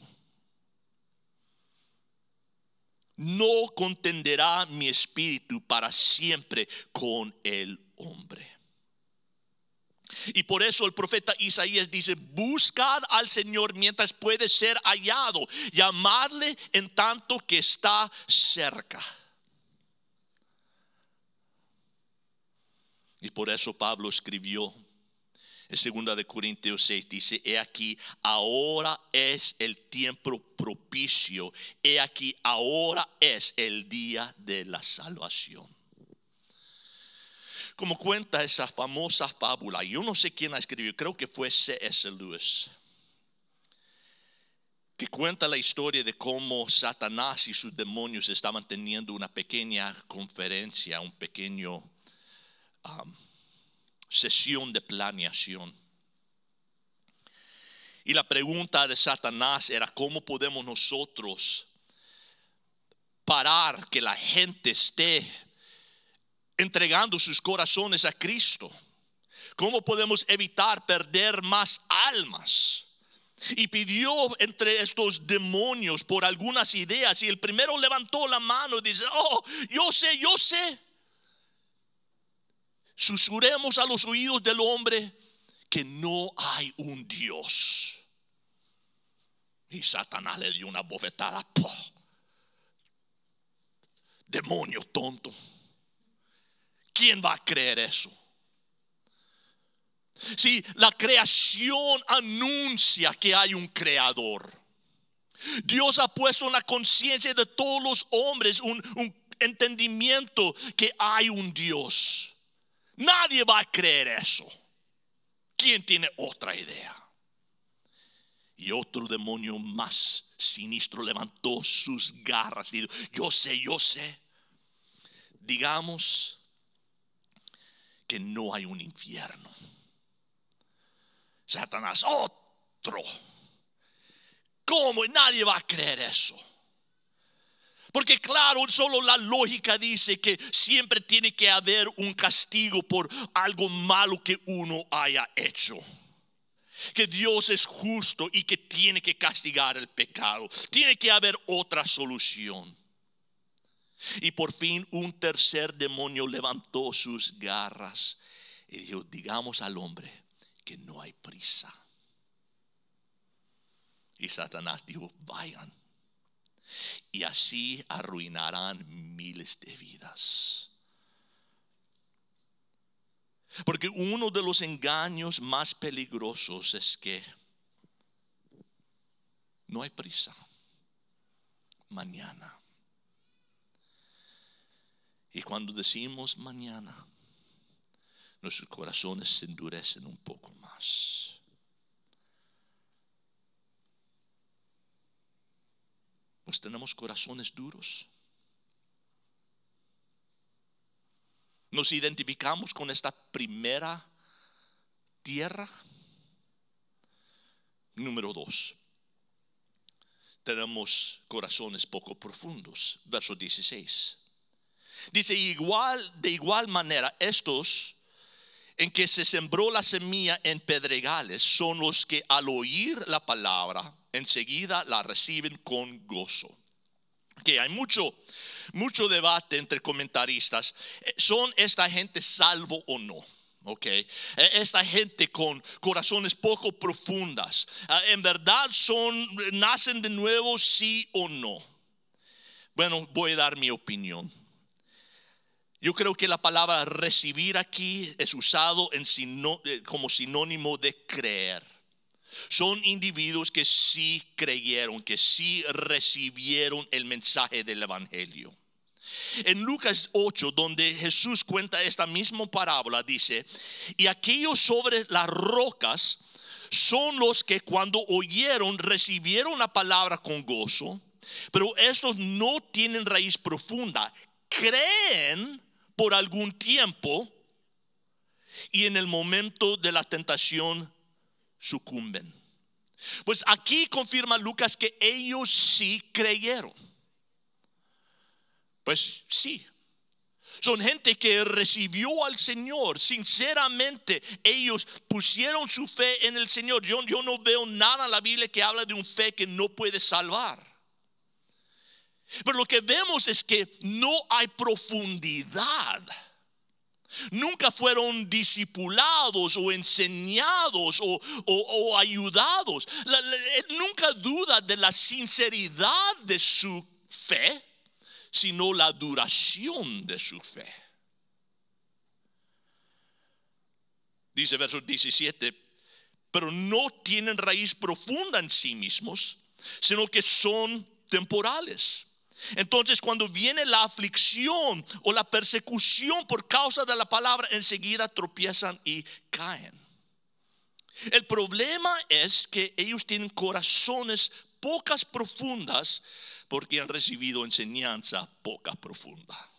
No contenderá mi espíritu para siempre con el hombre. Y por eso el profeta Isaías dice: buscad al Señor mientras puede ser hallado, llamadle en tanto que está cerca. Y por eso Pablo escribió en 2 Corintios 6, dice: he aquí, ahora es el tiempo propicio, he aquí, ahora es el día de la salvación. Como cuenta esa famosa fábula, yo no sé quién la escribió, creo que fue C.S. Lewis, que cuenta la historia de cómo Satanás y sus demonios estaban teniendo una pequeña conferencia, un pequeño sesión de planeación. Y la pregunta de Satanás era: ¿cómo podemos nosotros parar que la gente esté entregando sus corazones a Cristo? ¿Cómo podemos evitar perder más almas? Y pidió entre estos demonios por algunas ideas, y el primero levantó la mano y dice: oh, yo sé. Susurremos a los oídos del hombre que no hay un Dios. Y Satanás le dio una bofetada. ¡Poh! Demonio tonto, ¿quién va a creer eso? Si la creación anuncia que hay un creador, Dios ha puesto en la conciencia de todos los hombres un entendimiento que hay un Dios. Nadie va a creer eso. ¿Quién tiene otra idea? Y otro demonio más siniestro levantó sus garras y dijo: yo sé. Digamos que no hay un infierno. Satanás: otro. ¿Cómo? Nadie va a creer eso. Porque claro, solo la lógica dice que siempre tiene que haber un castigo por algo malo que uno haya hecho. Que Dios es justo y que tiene que castigar el pecado. Tiene que haber otra solución. Y por fin un tercer demonio levantó sus garras y dijo: digamos al hombre que no hay prisa. Y Satanás dijo: vayan. Y así arruinarán miles de vidas. Porque uno de los engaños más peligrosos es que no hay prisa. Mañana. Y cuando decimos mañana, nuestros corazones se endurecen un poco más. Pues tenemos corazones duros. Nos identificamos con esta primera tierra. Número 2. Tenemos corazones poco profundos. Verso 16. Dice: de igual manera, estos en que se sembró la semilla en pedregales son los que al oír la palabra enseguida la reciben con gozo. Que hay mucho debate entre comentaristas. ¿Son esta gente salvo o no? Okay. Esta gente con corazones poco profundas, ¿en verdad nacen de nuevo, sí o no? Bueno, voy a dar mi opinión. Yo creo que la palabra recibir aquí es usado como sinónimo de creer. Son individuos que sí creyeron, que sí recibieron el mensaje del evangelio. En Lucas 8, donde Jesús cuenta esta misma parábola, dice: y aquellos sobre las rocas son los que cuando oyeron recibieron la palabra con gozo, pero estos no tienen raíz profunda, creen por algún tiempo y en el momento de la tentación sucumben. Pues aquí confirma Lucas que ellos sí creyeron. Pues sí, son gente que recibió al Señor. Sinceramente, ellos pusieron su fe en el Señor. Yo no veo nada en la Biblia que habla de un fe que no puede salvar. Pero lo que vemos es que no hay profundidad Nunca fueron discipulados o enseñados o ayudados. Él nunca duda de la sinceridad de su fe, sino la duración de su fe. Dice verso 17, pero no tienen raíz profunda en sí mismos, sino que son temporales. Entonces, cuando viene la aflicción o la persecución por causa de la palabra, enseguida tropiezan y caen. El problema es que ellos tienen corazones pocas profundas porque han recibido enseñanza poca profunda.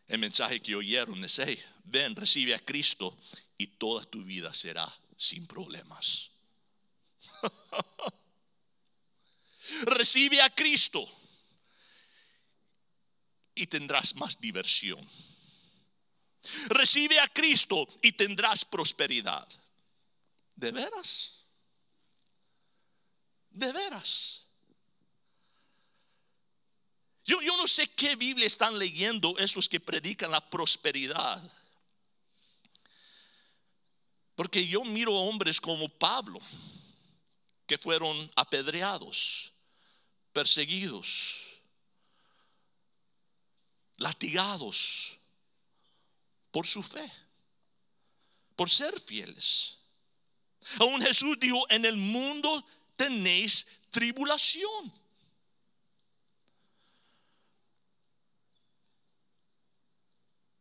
El mensaje que oyeron es: hey, ven, recibe a Cristo y toda tu vida será sin problemas. Recibe a Cristo y tendrás más diversión. Recibe a Cristo y tendrás prosperidad. ¿De veras? ¿De veras? Yo no sé qué Biblia están leyendo esos que predican la prosperidad. Porque yo miro a hombres como Pablo, que fueron apedreados, perseguidos, latigados por su fe, por ser fieles. Aún Jesús dijo: en el mundo tenéis tribulación.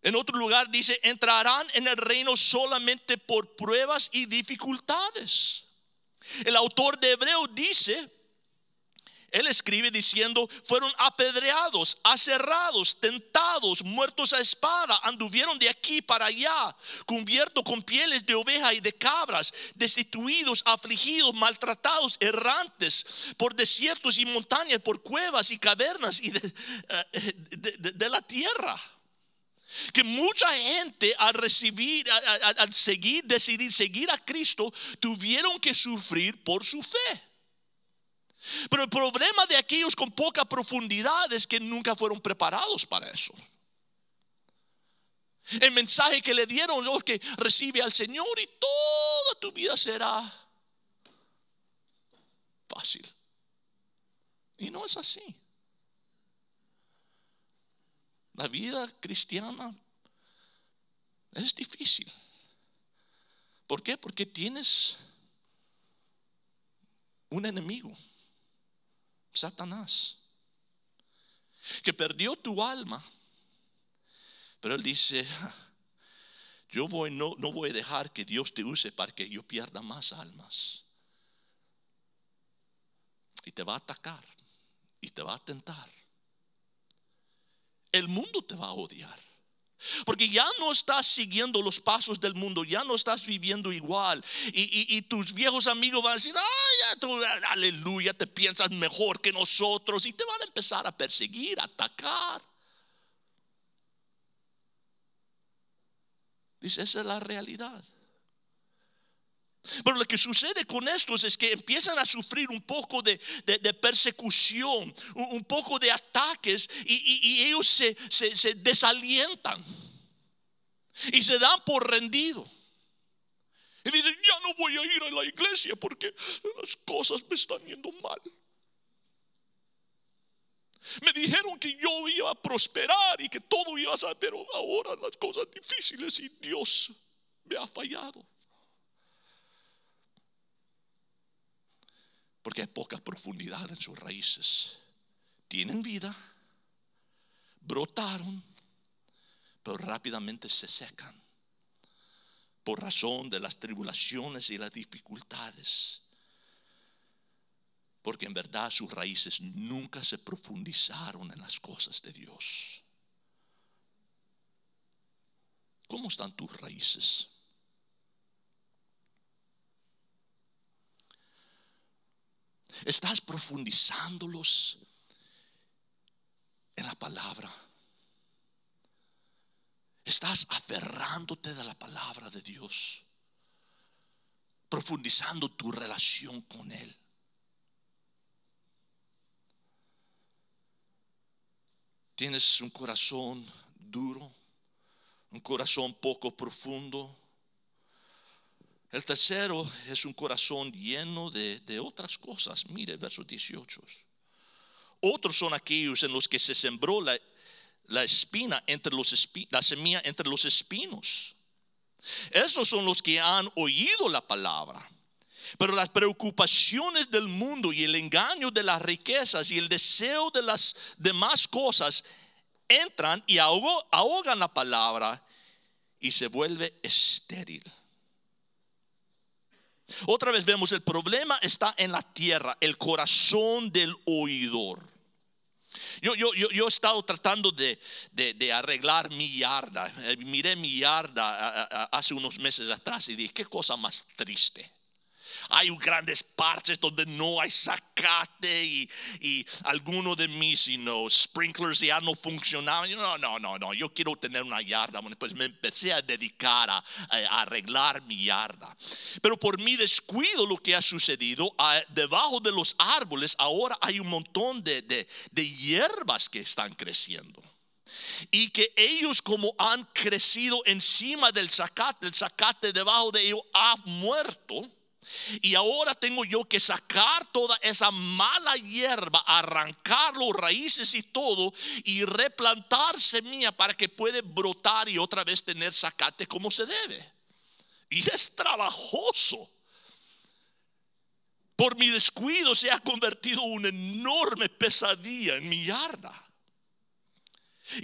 En otro lugar dice: entrarán en el reino solamente por pruebas y dificultades. El autor de Hebreos dice, él escribe diciendo: fueron apedreados, aserrados, tentados, muertos a espada, anduvieron de aquí para allá, cubiertos con pieles de oveja y de cabras, destituidos, afligidos, maltratados, errantes por desiertos y montañas, por cuevas y cavernas y de la tierra. Que mucha gente al decidir seguir a Cristo, tuvieron que sufrir por su fe. Pero el problema de aquellos con poca profundidad es que nunca fueron preparados para eso. El mensaje que le dieron es que recibe al Señor y toda tu vida será fácil. Y no es así. La vida cristiana es difícil. ¿Por qué? Porque tienes un enemigo, Satanás, que perdió tu alma. Pero él dice: yo no voy a dejar que Dios te use para que yo pierda más almas. Y te va a atacar y te va a tentar. El mundo te va a odiar, porque ya no estás siguiendo los pasos del mundo, ya no estás viviendo igual. Y tus viejos amigos van a decir: ay, tú, aleluya, te piensas mejor que nosotros. Y te van a empezar a perseguir, a atacar. Dice: esa es la realidad. Pero lo que sucede con estos es que empiezan a sufrir un poco de persecución, un poco de ataques, y ellos se desalientan y se dan por rendido. Y dicen: ya no voy a ir a la iglesia porque las cosas me están yendo mal. Me dijeron que yo iba a prosperar y que todo iba a ser, pero ahora las cosas difíciles y Dios me ha fallado. Porque hay poca profundidad en sus raíces. Tienen vida, brotaron, pero rápidamente se secan por razón de las tribulaciones y las dificultades. Porque en verdad sus raíces nunca se profundizaron en las cosas de Dios. ¿Cómo están tus raíces? ¿Estás profundizándolos en la palabra? ¿Estás aferrándote de la palabra de Dios? Profundizando tu relación con Él. Tienes un corazón duro, un corazón poco profundo. El tercero es un corazón lleno de otras cosas. Mire, verso 18. Otros son aquellos en los que se sembró la espina la semilla entre los espinos. Esos son los que han oído la palabra, pero las preocupaciones del mundo y el engaño de las riquezas y el deseo de las demás cosas entran y ahogan la palabra y se vuelve estéril. Otra vez vemos, el problema está en la tierra, el corazón del oidor. Yo he estado tratando de arreglar mi yarda. Miré mi yarda hace unos meses atrás y dije, qué cosa más triste. Hay grandes partes donde no hay zacate y algunos de mis sprinklers ya no funcionaban. No, yo quiero tener una yarda. Bueno, pues me empecé a dedicar a arreglar mi yarda. Pero por mi descuido, lo que ha sucedido, debajo de los árboles ahora hay un montón de hierbas que están creciendo. Y que ellos, como han crecido encima del zacate, el zacate debajo de ellos ha muerto. Y ahora tengo yo que sacar toda esa mala hierba, arrancar los raíces y todo, y replantar semilla para que pueda brotar y otra vez tener zacate como se debe. Y es trabajoso. Por mi descuido se ha convertido en una enorme pesadilla en mi yarda.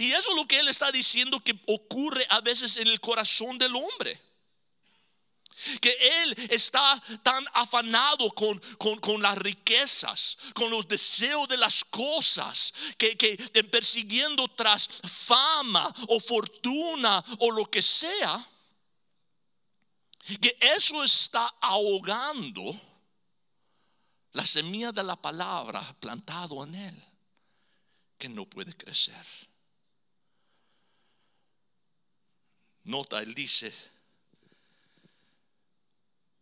Y eso es lo que él está diciendo que ocurre a veces en el corazón del hombre. Que él está tan afanado con las riquezas, con los deseos de las cosas, que persiguiendo tras fama o fortuna o lo que sea, que eso está ahogando la semilla de la palabra plantado en él, que no puede crecer. Nota, él dice,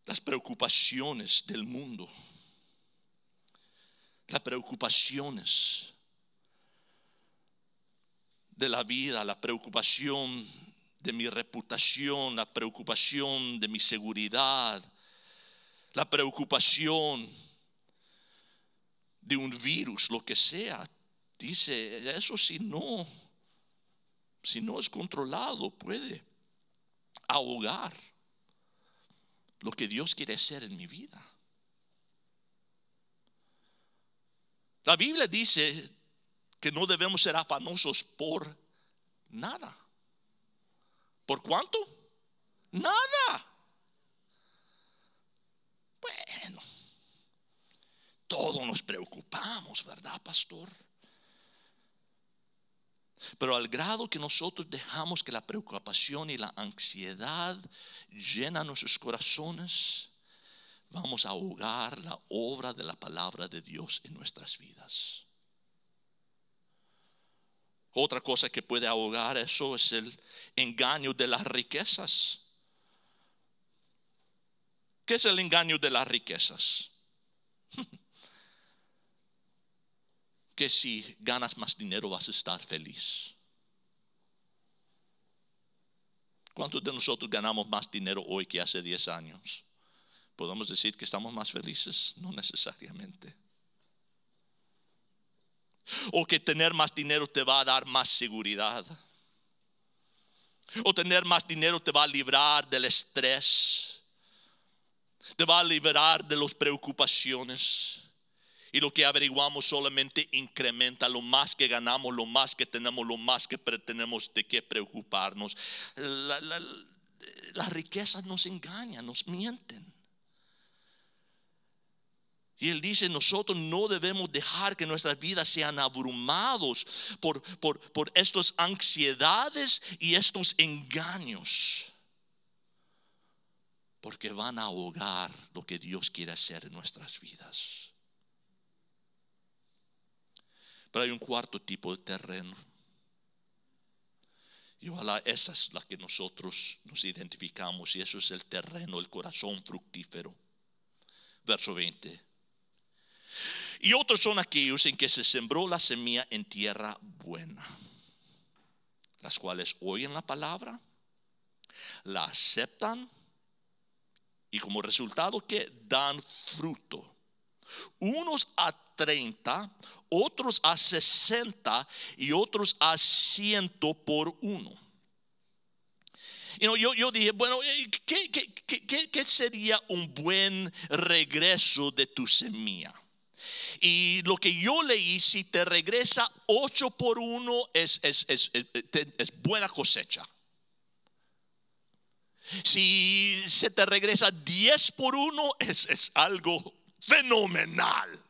las preocupaciones del mundo, las preocupaciones de la vida, la preocupación de mi reputación, la preocupación de mi seguridad, la preocupación de un virus, lo que sea. Dice, eso si no es controlado, puede ahogar lo que Dios quiere hacer en mi vida. La Biblia dice que no debemos ser afanosos por nada. ¿Por cuánto? Nada. Bueno, todos nos preocupamos, ¿verdad, pastor? Pero al grado que nosotros dejamos que la preocupación y la ansiedad llenan nuestros corazones, vamos a ahogar la obra de la palabra de Dios en nuestras vidas. Otra cosa que puede ahogar eso es el engaño de las riquezas. ¿Qué es el engaño de las riquezas? Que si ganas más dinero vas a estar feliz. ¿Cuántos de nosotros ganamos más dinero hoy que hace 10 años? ¿Podemos decir que estamos más felices? No necesariamente. O que tener más dinero te va a dar más seguridad. O tener más dinero te va a librar del estrés. Te va a liberar de las preocupaciones. Y lo que averiguamos solamente incrementa. Lo más que ganamos, lo más que tenemos, lo más que tenemos de qué preocuparnos. Las riquezas nos engañan, nos mienten. Y él dice, nosotros no debemos dejar que nuestras vidas sean abrumados por estas ansiedades y estos engaños. Porque van a ahogar lo que Dios quiere hacer en nuestras vidas. Pero hay un cuarto tipo de terreno. Y ojalá esa es la que nosotros nos identificamos. Y eso es el terreno, el corazón fructífero. Verso 20. Y otros son aquellos en que se sembró la semilla en tierra buena, las cuales oyen la palabra, la aceptan y como resultado que dan fruto. Unos a 30, otros a 60 y otros a 100 por uno. Yo dije, bueno, ¿qué sería un buen regreso de tu semilla? Y lo que yo leí, si te regresa 8 por 1 es buena cosecha. Si se te regresa 10 por 1 es algo fenomenal.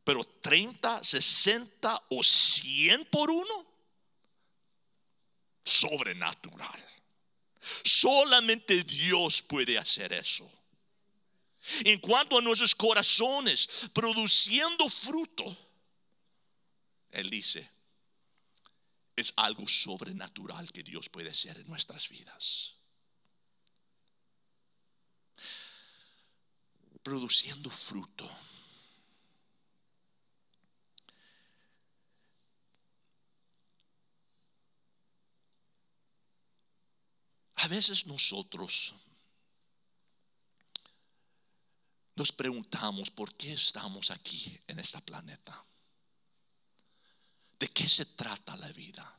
Pero 30, 60 o 100 por 1, sobrenatural. Solamente Dios puede hacer eso. En cuanto a nuestros corazones produciendo fruto, Él dice, es algo sobrenatural que Dios puede hacer en nuestras vidas. Produciendo fruto. A veces nosotros nos preguntamos por qué estamos aquí en este planeta. ¿De qué se trata la vida?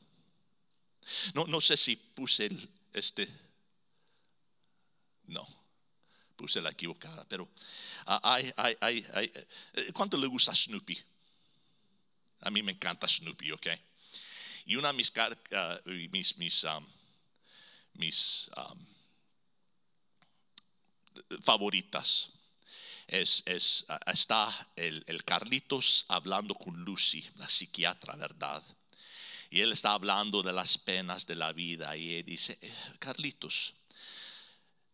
No sé si puse no, puse la equivocada, pero ¿cuánto le gusta Snoopy? A mí me encanta Snoopy, ¿ok? Y una de mis favoritas está el Carlitos hablando con Lucy, la psiquiatra, ¿verdad? Y él está hablando de las penas de la vida y él dice, Carlitos,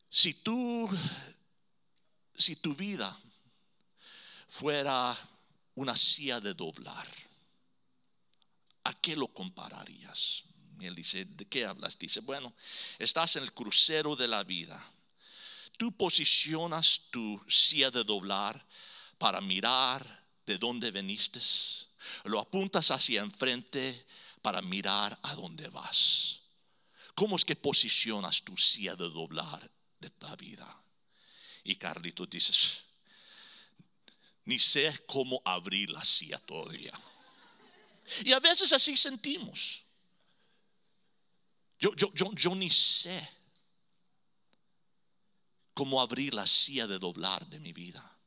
si tu vida fuera una silla de doblar, ¿a qué lo compararías? Y él dice, ¿de qué hablas? Dice, bueno, estás en el crucero de la vida. Tú posicionas tu silla de doblar para mirar de dónde veniste. Lo apuntas hacia enfrente para mirar a dónde vas. ¿Cómo es que posicionas tu silla de doblar de la vida? Y Carlitos dice, ni sé cómo abrir la silla todavía. Y a veces así sentimos. Yo ni sé cómo abrir la silla de doblar de mi vida.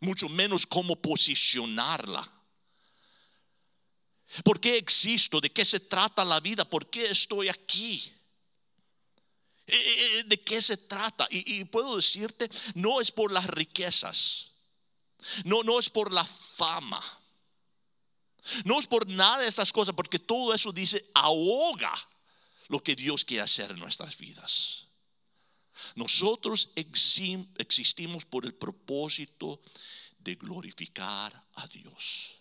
Mucho menos cómo posicionarla. ¿Por qué existo? ¿De qué se trata la vida? ¿Por qué estoy aquí? ¿De qué se trata? Y puedo decirte, no es por las riquezas. No es por la fama. No es por nada de esas cosas, porque todo eso dice ahoga lo que Dios quiere hacer en nuestras vidas. Nosotros existimos por el propósito de glorificar a Dios.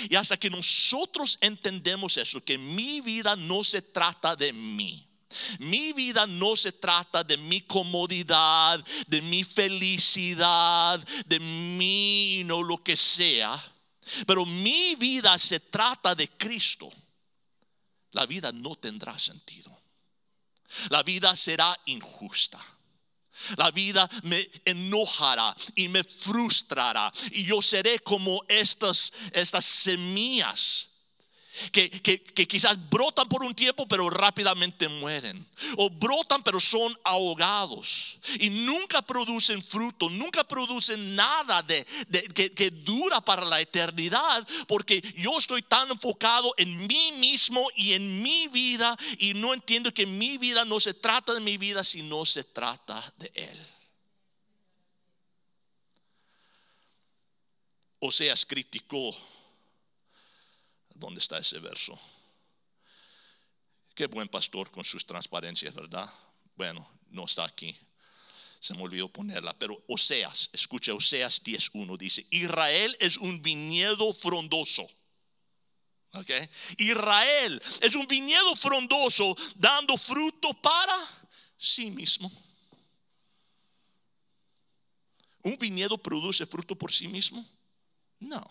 Y hasta que nosotros entendemos eso, que mi vida no se trata de mí. Mi vida no se trata de mi comodidad, de mi felicidad, de mí, no lo que sea. Pero mi vida se trata de Cristo. La vida no tendrá sentido. La vida será injusta. La vida me enojará y me frustrará. Y yo seré como estas semillas que quizás brotan por un tiempo pero rápidamente mueren, o brotan pero son ahogados y nunca producen fruto, nunca producen nada que dura para la eternidad, porque yo estoy tan enfocado en mí mismo y en mi vida, y no entiendo que mi vida no se trata de mi vida, sino se trata de Él. Oseas criticó. ¿Dónde está ese verso? Qué buen pastor con sus transparencias, ¿verdad? Bueno, no está aquí. Se me olvidó ponerla. Pero Oseas, escucha, Oseas 10:1 dice, Israel es un viñedo frondoso. Okay. Israel es un viñedo frondoso dando fruto para sí mismo. ¿Un viñedo produce fruto por sí mismo? No.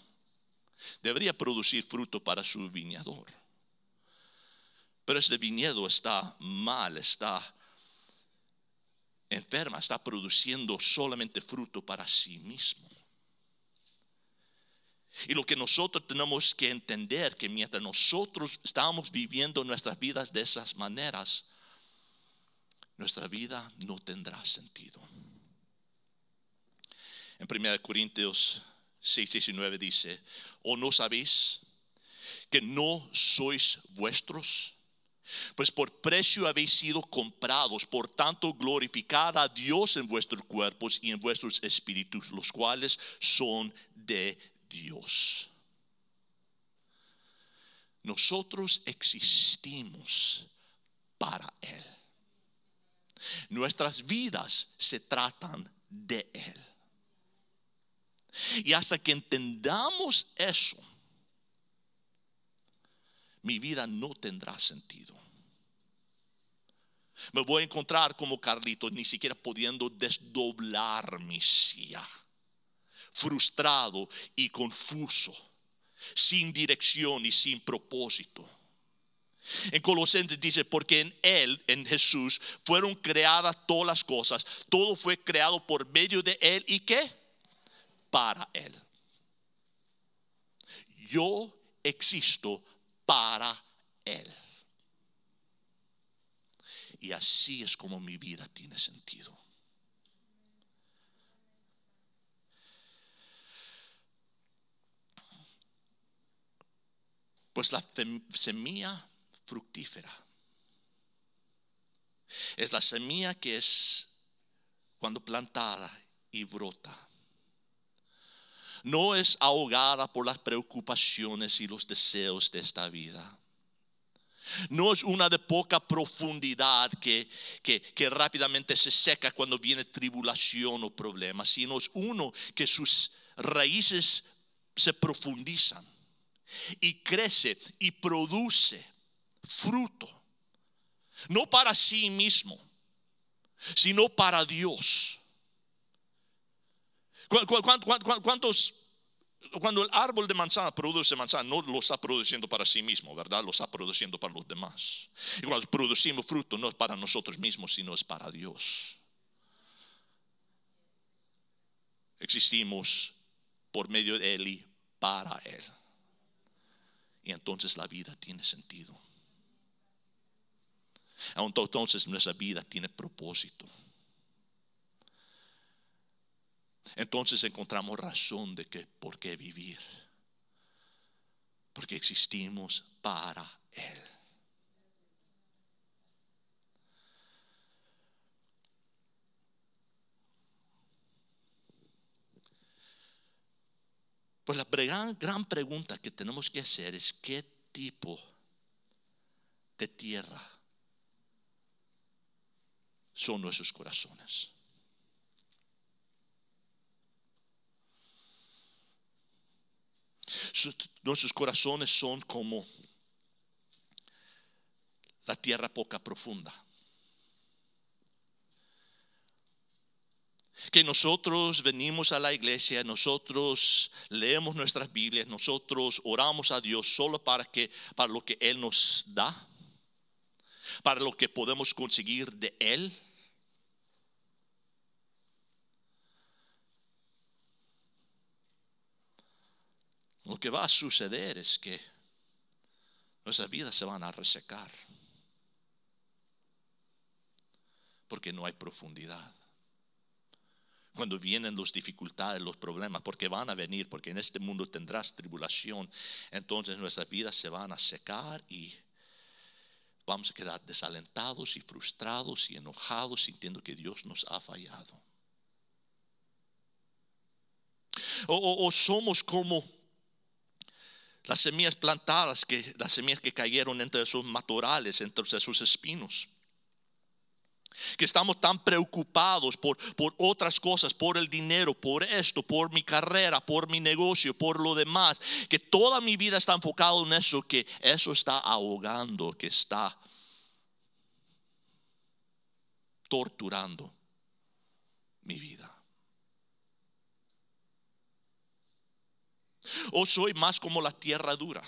Debería producir fruto para su viñador. Pero ese viñedo está mal, está enferma, está produciendo solamente fruto para sí mismo. Y lo que nosotros tenemos que entender, que mientras nosotros estamos viviendo nuestras vidas de esas maneras, nuestra vida no tendrá sentido. En 1 Corintios 6:19 dice: ¿o no sabéis que no sois vuestros? Pues por precio habéis sido comprados. Por tanto, glorificad a Dios en vuestros cuerpos y en vuestros espíritus, los cuales son de Dios. Nosotros existimos para Él. Nuestras vidas se tratan de Él. Y hasta que entendamos eso, mi vida no tendrá sentido. Me voy a encontrar como Carlitos, ni siquiera pudiendo desdoblar mi silla, frustrado y confuso, sin dirección y sin propósito. En Colosenses dice: porque en Él, en Jesús, fueron creadas todas las cosas. Todo fue creado por medio de Él. ¿Y qué? Para Él. Yo existo para Él. Y así es como mi vida tiene sentido. Pues la semilla fructífera es la semilla que es cuando plantada y brota. No es ahogada por las preocupaciones y los deseos de esta vida. No es una de poca profundidad que rápidamente se seca cuando viene tribulación o problema, sino es uno que sus raíces se profundizan y crece y produce fruto, no para sí mismo, sino para Dios. ¿Cuántos? Cuando el árbol de manzana produce manzana, no lo está produciendo para sí mismo, ¿verdad? Lo está produciendo para los demás. Y cuando producimos fruto, no es para nosotros mismos, sino es para Dios. Existimos por medio de Él y para Él. Y entonces la vida tiene sentido. Entonces nuestra vida tiene propósito. Entonces encontramos razón de que por qué vivir. Porque existimos para Él. Pues la gran pregunta que tenemos que hacer es: ¿qué tipo de tierra son nuestros corazones? Nuestros corazones son como la tierra poca profunda, que nosotros venimos a la iglesia, nosotros leemos nuestras Biblias, nosotros oramos a Dios solo para lo que Él nos da, para lo que podemos conseguir de Él. Lo que va a suceder es que nuestras vidas se van a resecar, porque no hay profundidad. Cuando vienen las dificultades, los problemas, porque van a venir, porque en este mundo tendrás tribulación, entonces nuestras vidas se van a secar y vamos a quedar desalentados y frustrados y enojados, sintiendo que Dios nos ha fallado. O somos como las semillas plantadas, las semillas que cayeron entre esos matorrales, entre esos espinos, que estamos tan preocupados por otras cosas, por el dinero, por esto, por mi carrera, por mi negocio, por lo demás, que toda mi vida está enfocado en eso, que eso está ahogando, que está torturando mi vida. ¿O soy más como la tierra dura,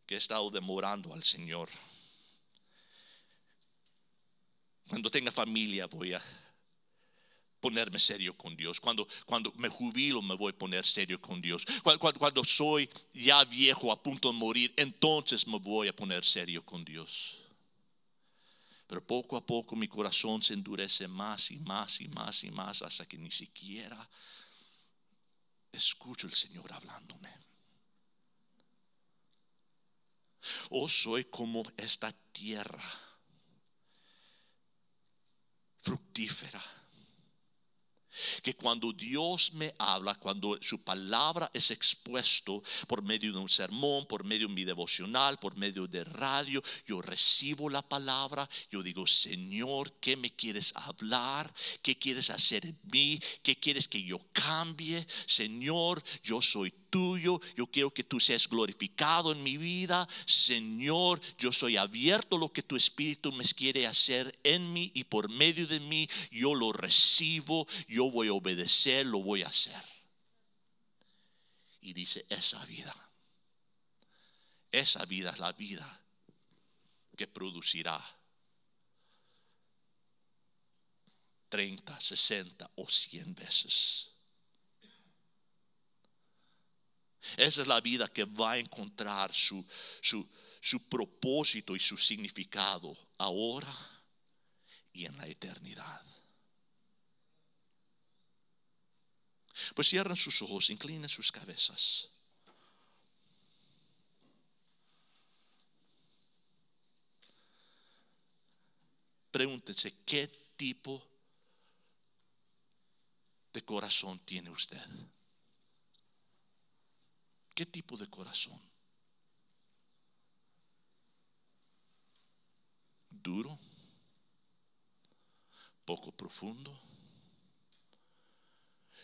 que he estado demorando al Señor? Cuando tenga familia voy a ponerme serio con Dios. Cuando me jubilo me voy a poner serio con Dios. Cuando soy ya viejo, a punto de morir, entonces me voy a poner serio con Dios. Pero poco a poco mi corazón se endurece más y más y más y más, hasta que ni siquiera escucho el Señor hablándome. O soy como esta tierra fructífera, que cuando Dios me habla, cuando su palabra es expuesto por medio de un sermón, por medio de mi devocional, por medio de radio, yo recibo la palabra, yo digo: Señor, ¿qué me quieres hablar? ¿Qué quieres hacer en mí? ¿Qué quieres que yo cambie? Señor, yo soy tuyo, yo quiero que tú seas glorificado en mi vida. Señor, yo soy abierto a lo que tu Espíritu me quiere hacer en mí y por medio de mí. Yo lo recibo, yo voy a obedecer, lo voy a hacer. Y dice: esa vida es la vida que producirá 30, 60 o 100 veces. Esa es la vida que va a encontrar su propósito y su significado ahora y en la eternidad. Pues cierren sus ojos, inclinen sus cabezas. Pregúntense: ¿qué tipo de corazón tiene usted? ¿Qué tipo de corazón? ¿Duro? ¿Poco profundo?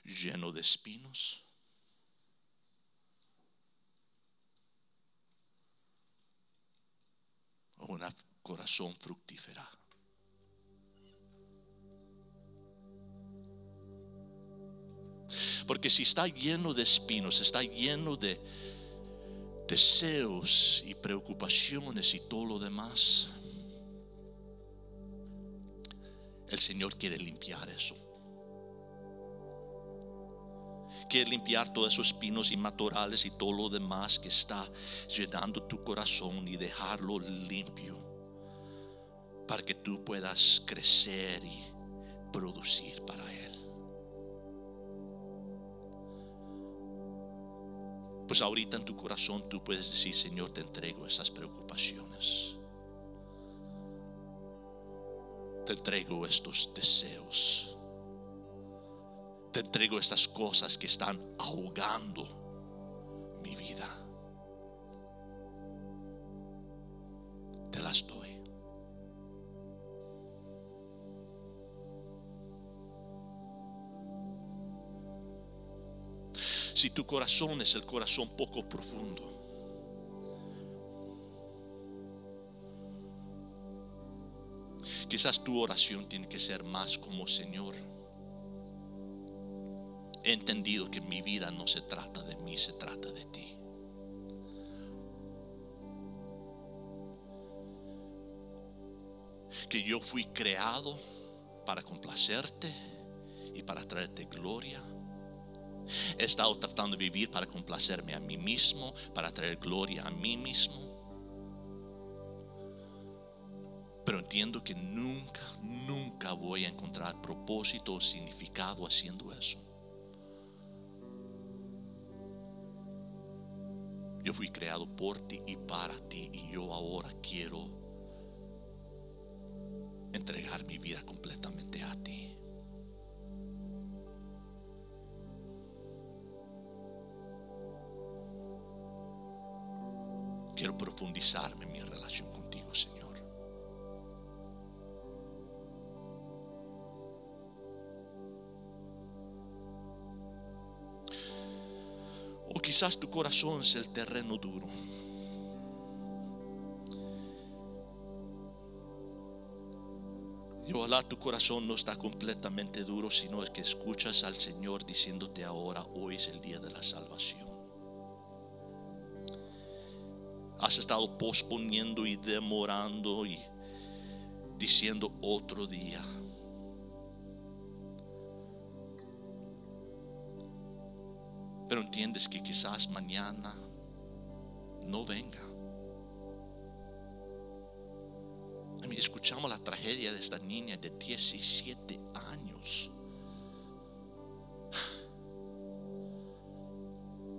¿Lleno de espinos? ¿O un corazón fructífera? Porque si está lleno de espinos, está lleno de deseos y preocupaciones y todo lo demás, el Señor quiere limpiar eso. Quiere limpiar todos esos espinos y matorrales y todo lo demás que está llenando tu corazón, y dejarlo limpio para que tú puedas crecer y producir para Él. Pues ahorita en tu corazón tú puedes decir: Señor, te entrego esas preocupaciones, te entrego estos deseos, te entrego estas cosas que están ahogando mi vida. Te las doy. Si tu corazón es el corazón poco profundo, quizás tu oración tiene que ser más como: Señor, he entendido que mi vida no se trata de mí, se trata de ti. Que yo fui creado para complacerte y para traerte gloria. He estado tratando de vivir para complacerme a mí mismo, para traer gloria a mí mismo. Pero entiendo que nunca voy a encontrar propósito o significado haciendo eso. Yo fui creado por ti y para ti, y yo ahora quiero entregar mi vida completamente a ti. Quiero profundizarme en mi relación contigo, Señor. O quizás tu corazón es el terreno duro. Y ojalá tu corazón no está completamente duro, sino es que escuchas al Señor diciéndote ahora, hoy es el día de la salvación. Has estado posponiendo y demorando y diciendo otro día. Pero entiendes que quizás mañana no venga. Escuchamos la tragedia de esta niña de 17 años.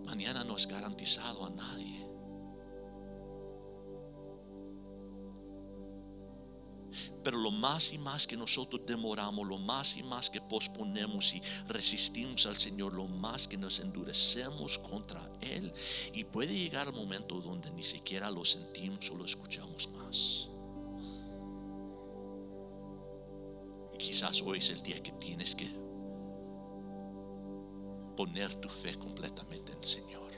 Mañana no es garantizado a nadie. Pero lo más y más que nosotros demoramos, lo más y más que posponemos y resistimos al Señor, lo más que nos endurecemos contra Él. Y puede llegar el momento donde ni siquiera lo sentimos o lo escuchamos más. Y quizás hoy es el día que tienes que poner tu fe completamente en el Señor.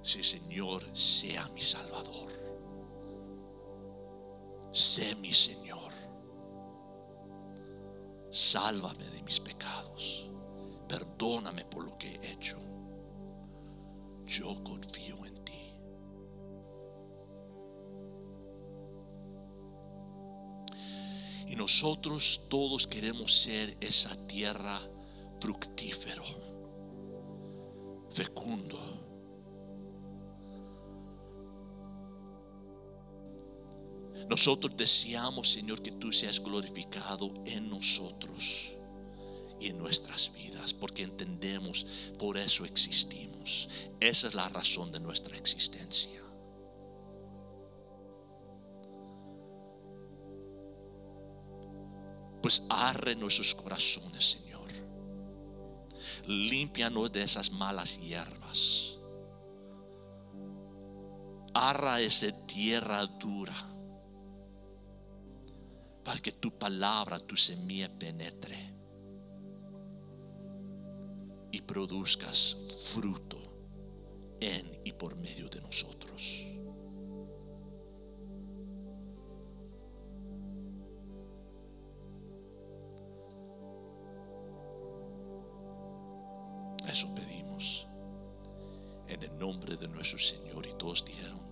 Si Señor, sea mi Salvador. Sé mi Señor. Sálvame de mis pecados. Perdóname por lo que he hecho. Yo confío en ti. Y nosotros todos queremos ser esa tierra fructífero, fecundo. Nosotros deseamos, Señor, que tú seas glorificado en nosotros y en nuestras vidas, porque entendemos, por eso existimos. Esa es la razón de nuestra existencia. Pues arre nuestros corazones, Señor. Límpianos de esas malas hierbas. Arra esa tierra dura, para que tu palabra, tu semilla penetre y produzcas fruto en y por medio de nosotros. Eso pedimos en el nombre de nuestro Señor, y todos dijeron